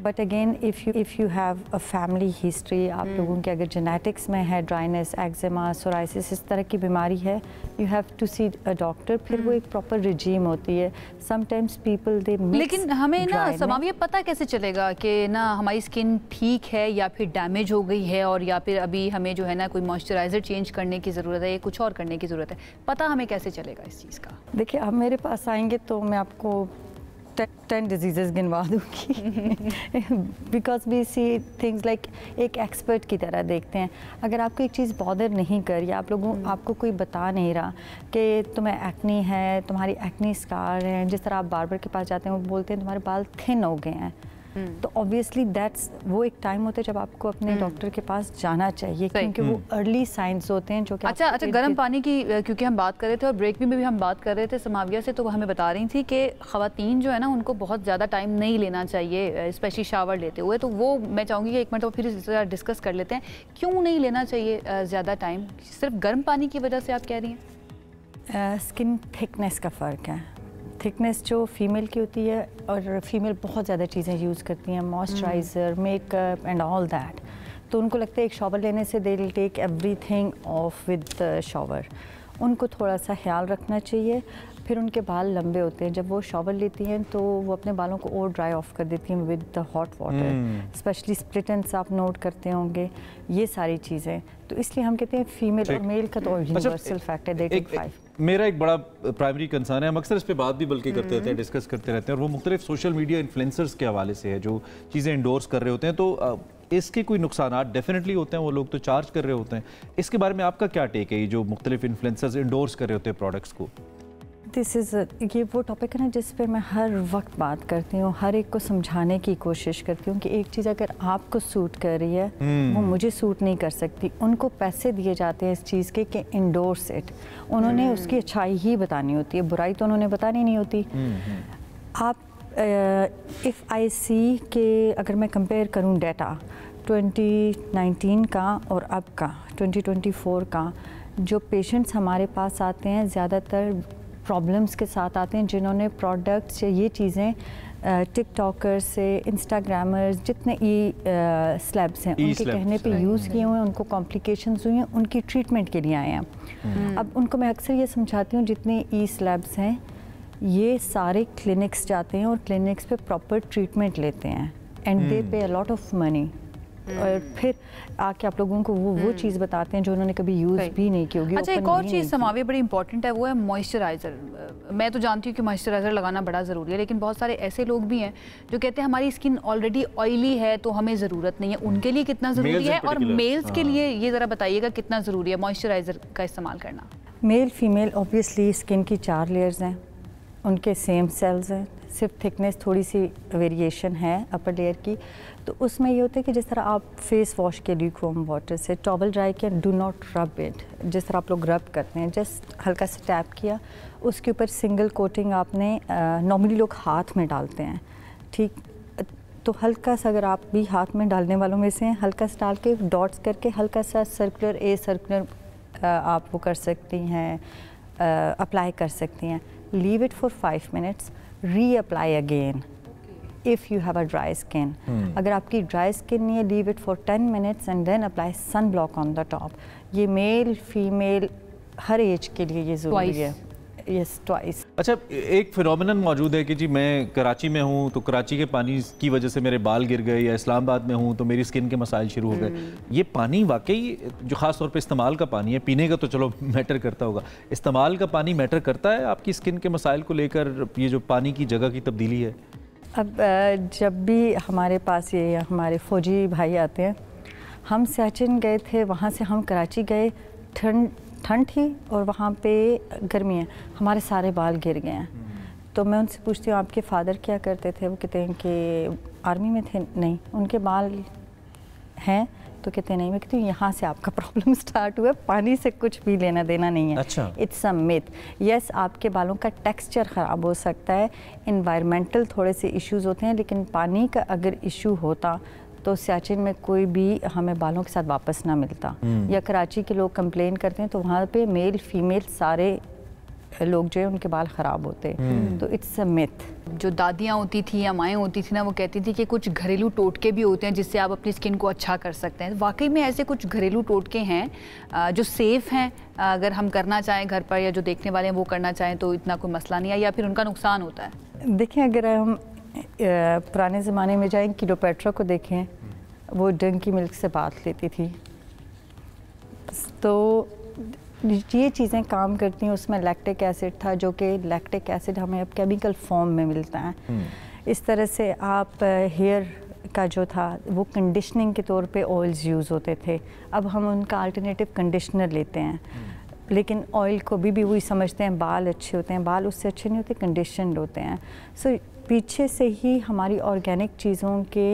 But again if you have a family history, आप लोगों के अगर जेनेटिक्स में है ड्राइनेस, एक्जिमा, सोराइसिस, इस तरह की बीमारी है, you have to see a doctor. फिर वो एक प्रॉपर रिजीम होती है। Sometimes people they mix. लेकिन हमें ना समाविया पता कैसे चलेगा कि ना हमारी स्किन ठीक है या फिर डैमेज हो गई है, और या फिर अभी हमें जो है ना कोई मॉइस्चराइज़र चेंज करने की ज़रूरत है या कुछ और करने की ज़रूरत है? पता हमें कैसे चलेगा इस चीज़ का? देखिए, आप मेरे पास आएंगे तो मैं आपको 10 डिजीज़ गिनवा दूँगी, because we see things like एक एक्सपर्ट की तरह देखते हैं। अगर आपको एक चीज़ बॉदर नहीं कर, या आपको कोई बता नहीं रहा कि तुम्हें एक्नी है, तुम्हारी एक्नी स्कार है, जिस तरह आप बार्बर के पास जाते हैं वो बोलते हैं तुम्हारे बाल थिन हो गए हैं, तो ऑब्वियसली दैट्स वो एक टाइम होता है जब आपको अपने डॉक्टर के पास जाना चाहिए, क्योंकि वो अर्ली साइंस होते हैं जो कि अच्छा गर्म पानी की क्योंकि हम बात कर रहे थे और ब्रेक में भी हम बात कर रहे थे समाविया से, तो हमें बता रही थी कि ख़वातीन जो है ना उनको बहुत ज़्यादा टाइम नहीं लेना चाहिए स्पेशली शावर लेते हुए। तो वो मैं चाहूँगी कि एक मिनट फिर डिस्कस कर लेते हैं, क्यों नहीं लेना चाहिए ज़्यादा टाइम? सिर्फ गर्म पानी की वजह से आप कह रही हैं? स्किन थिकनेस का फ़र्क है। थिकनेस जो फीमेल की होती है, और फीमेल बहुत ज़्यादा चीज़ें यूज़ करती हैं, moisturiser, makeup and all that, तो उनको लगता है एक शावर लेने से they will take everything off with the shower. उनको थोड़ा सा ख्याल रखना चाहिए। फिर उनके बाल लंबे होते हैं, जब वो शावर लेती हैं तो वो अपने बालों को और ड्राई ऑफ कर देती हैं with the hot water, specially split ends आप नोट करते होंगे, ये सारी चीज़ें। तो इसलिए हम कहते हैं फीमेल और मेल का तो यूनिवर्सल फैक्ट है, दे टेक 5। मेरा एक बड़ा प्राइमरी कंसर्न है, हम अक्सर इस पे बात भी बल्कि करते रहते हैं, डिस्कस करते रहते हैं, और वो मुख्तलिफ सोशल मीडिया इन्फ्लुएंसर्स के हवाले से है जो चीज़ें इंडोर्स कर रहे होते हैं। तो इसके कोई नुकसानात डेफिनेटली होते हैं, वो लोग तो चार्ज कर रहे होते हैं। इसके बारे में आपका क्या टेक है, ये जो मुख्तलिफ इन्फ्लुएंसर्स इंडोर्स कर रहे होते हैं प्रोडक्ट्स को? दिस इज़ ये वो टॉपिक है ना जिस पर मैं हर वक्त बात करती हूँ, हर एक को समझाने की कोशिश करती हूँ कि एक चीज़ अगर आपको सूट कर रही है वो मुझे सूट नहीं कर सकती। उनको पैसे दिए जाते हैं इस चीज़ के कि इंडोर्स इट, उन्होंने उसकी अच्छाई ही बतानी होती है, बुराई तो उन्होंने बतानी नहीं होती। आप इफ़ आई सी के अगर मैं कंपेयर करूँ डाटा 2019 का और अब का 2024 का, जो पेशेंट्स हमारे पास आते हैं ज़्यादातर प्रॉब्लम्स के साथ आते हैं, जिन्होंने प्रोडक्ट्स या ये चीज़ें टिकटॉकर्स से, इंस्टाग्रामर्स, जितने स्लैब्स हैं उनके कहने पे यूज़ किए हुए हैं, उनको कॉम्प्लिकेशंस हुई हैं, उनकी ट्रीटमेंट के लिए आए हैं। अब उनको मैं अक्सर ये समझाती हूँ जितने स्लैब्स हैं ये सारे क्लिनिक्स जाते हैं और क्लिनिक्स पे प्रॉपर ट्रीटमेंट लेते हैं एंड दे पे अ लॉट ऑफ मनी, और फिर आके आप लोगों को वो चीज़ बताते हैं जो उन्होंने कभी यूज़ भी नहीं की होगी। अच्छा, एक और चीज़ समावे बड़ी इंपॉर्टेंट है, वो है मॉइस्चराइज़र। मैं तो जानती हूँ कि मॉइस्चराइज़र लगाना बड़ा ज़रूरी है, लेकिन बहुत सारे ऐसे लोग भी हैं जो कहते हैं हमारी स्किन ऑलरेडी ऑयली है तो हमें ज़रूरत नहीं है। उनके लिए कितना ज़रूरी है, और मेल्स के लिए ये ज़रा बताइएगा कितना ज़रूरी है मॉइस्चराइज़र का इस्तेमाल करना? मेल फीमेल ऑब्वियसली स्किन की 4 लेयर्स हैं, उनके सेम सेल्स हैं, सिर्फ थिकनेस थोड़ी सी वेरिएशन है अपर लेयर की। तो उसमें ये होता है कि जिस तरह आप फेस वॉश के ल्यूकवार्म वाटर से टॉवल ड्राई किया, डू नॉट रब इट, जिस तरह आप लोग रब करते हैं, जस्ट हल्का सा टैप किया, उसके ऊपर सिंगल कोटिंग आपने नॉर्मली लोग हाथ में डालते हैं, ठीक, तो हल्का सा अगर आप भी हाथ में डालने वालों में से हैं, हल्का सा डाल के डॉट्स करके हल्का सा सर्कुलर आप वो कर सकती हैं, अप्लाई कर सकती हैं। Leave it for 5 minutes, reapply again if you have a dry skin. अगर आपकी ड्राई स्किन नहीं है, leave it for 10 minutes and then apply sunblock on the top. ये मेल फीमेल हर एज के लिए ये ज़रूरी है। Yes, twice. अच्छा, एक फिनोमिनन मौजूद है कि जी मैं कराची में हूँ तो कराची के पानी की वजह से मेरे बाल गिर गए, या इस्लामाबाद में हूँ तो मेरी स्किन के मसाइल शुरू हो गए। ये पानी वाकई जो ख़ास तौर पे इस्तेमाल का पानी है, पीने का तो चलो मैटर करता होगा, इस्तेमाल का पानी मैटर करता है आपकी स्किन के मसाइल को लेकर, ये जो पानी की जगह की तब्दीली है? अब जब भी हमारे पास ये हमारे फ़ौजी भाई आते हैं, हम सियाचिन गए थे, वहाँ से हम कराची गए, ठंड थी और वहाँ पे गर्मी है, हमारे सारे बाल गिर गए हैं। तो मैं उनसे पूछती हूँ आपके फादर क्या करते थे? वो कहते हैं कि आर्मी में थे। नहीं। उनके बाल हैं? तो कहते नहीं। मैं कहती हूँ यहाँ से आपका प्रॉब्लम स्टार्ट हुआ, पानी से कुछ भी लेना देना नहीं है। अच्छा। It's a myth. यस, आपके बालों का टेक्सचर ख़राब हो सकता है, इन्वायरमेंटल थोड़े से इश्यूज़ होते हैं, लेकिन पानी का अगर इशू होता तो सियाचिन में कोई भी हमें बालों के साथ वापस ना मिलता। या कराची के लोग कंप्लेन करते हैं तो वहाँ पे मेल फीमेल सारे लोग जो है उनके बाल ख़राब होते हैं। तो इट्स अ मिथ। जो दादियाँ होती थी या माएँ होती थी ना, वो कहती थी कि कुछ घरेलू टोटके भी होते हैं जिससे आप अपनी स्किन को अच्छा कर सकते हैं। वाकई में ऐसे कुछ घरेलू टोटके हैं जो सेफ़ हैं, अगर हम करना चाहें घर पर, या जो देखने वाले हैं वो करना चाहें तो इतना कोई मसला नहीं है, या फिर उनका नुकसान होता है? देखिए, अगर हम पुराने ज़माने में जाएं, क्लियोपेट्रा को देखें, वो डंकी मिल्क से बात लेती थी, तो ये चीज़ें काम करती हैं। उसमें लैक्टिक एसिड था, जो कि लैक्टिक एसिड हमें अब केमिकल फॉर्म में मिलता है। इस तरह से आप हेयर का जो था वो कंडीशनिंग के तौर पे ऑयल्स यूज़ होते थे, अब हम उनका अल्टरनेटिव कंडीशनर लेते हैं। लेकिन ऑयल को भी वही समझते हैं, बाल अच्छे होते हैं, बाल उससे अच्छे नहीं होते, कंडीशनड होते हैं। सो पीछे से ही हमारी ऑर्गेनिक चीज़ों के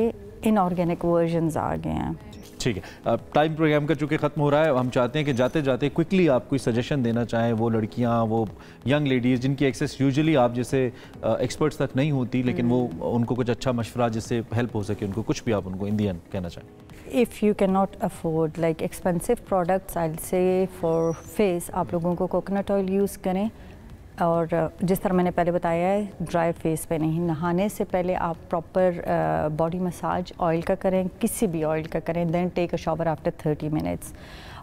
इनऑर्गेनिक वर्जन्स आ गए हैं। ठीक है, अब टाइम प्रोग्राम का चूँकि ख़त्म हो रहा है, हम चाहते हैं कि जाते जाते क्विकली आप कोई सजेशन देना चाहें, वो लड़कियां, वो यंग लेडीज़ जिनकी एक्सेस यूजुअली आप जैसे एक्सपर्ट्स तक नहीं होती, लेकिन वो उनको कुछ अच्छा मशवरा जिससे हेल्प हो सके, उनको कुछ भी आप उनको इन दी एंड कहना चाहें। If you cannot afford like expensive products, I'll say for face आप लोगों को कोकोनट ऑयल यूज़ करें, और जिस तरह मैंने पहले बताया है, ड्राई फेस पे नहीं, नहाने से पहले आप प्रॉपर बॉडी मसाज ऑयल का करें, किसी भी ऑयल का करें, then take a shower after 30 minutes.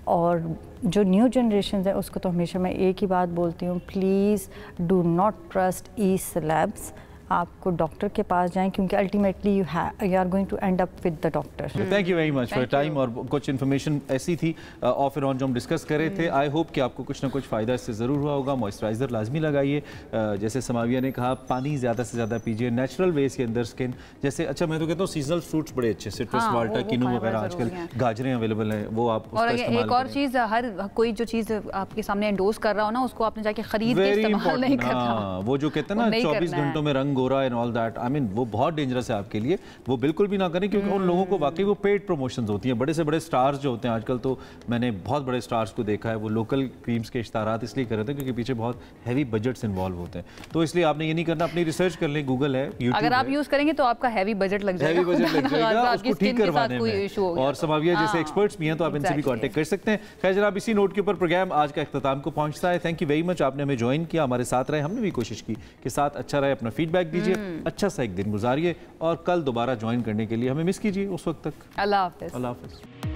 और जो न्यू जनरेशन है उसको तो हमेशा मैं एक ही बात बोलती हूँ, please do not trust the celebs. आपको डॉक्टर के पास जाएं, क्योंकि ultimately you are going to end up with the doctor. Thank you very much for time. और कुछ इन्फॉर्मेशन ऐसी थी ऑफ एंड ऑन जो हम डिस्कस कर रहे थे। आई होप कि आपको कुछ ना कुछ फ़ायदा इससे ज़रूर हुआ होगा। मॉइस्चराइज़र लाजमी लगाइए, जैसे समाविया ने कहा पानी ज़्यादा से ज़्यादा पीजिए, नेचुरल वेज के अंदर स्किन जैसे अच्छा मैं तो कहता हूँ सीजनल फ्रूट्स बड़े अच्छे, सिट्रस माल्टा किनू वगैरह आजकल गाजरें अवेलेबल हैं, वो आप और एक और चीज़, हर कोई जो चीज़ आपके सामने एंडोर्स कर रहा हो ना उसको आपने जाके खरीद के इस्तेमाल नहीं करना। वो जो कहते हैं ना 24 घंटों में रंग गोरा and all that, I mean वो बहुत डेंजरस है आपके लिए, वो बिल्कुल भी ना करें, क्योंकि उन लोगों को वाकई वो पेड प्रमोशंस होती हैं। बड़े से बड़े स्टार्स जो होते हैं आजकल, तो मैंने बहुत बड़े स्टार्स को देखा है वो लोकल क्रीम्स के इश्तारात इसलिए कर रहे थे क्योंकि पीछे बहुत हैवी बजट्स इन्वॉल्व होते हैं। तो इसलिए आपने ये नहीं करना, अपनी रिसर्च कर लें, गूगल है, यूट्यूब अगर आप यूज करेंगे तो आपका हैवी बजट लग जाएगा, उसको ठीक करवाने में। और समाविया जैसे एक्सपर्ट्स भी हैं तो आप इनसे भी कांटेक्ट कर सकते हैं। खैर जनाब, इसी नोट के ऊपर प्रोग्राम आज का इख्तिताम को पहुंचता है। थैंक यू वेरी मच, आपने हमें ज्वाइन किया, हमारे साथ रहे, हमने भी कोशिश की कि साथ अच्छा रहे, अपना फीडबैक दीजिए, अच्छा सा एक दिन गुजारिए और कल दोबारा ज्वाइन करने के लिए हमें मिस कीजिए। उस वक्त तक अल्लाह हाफिज़। अल्लाह हाफिज़।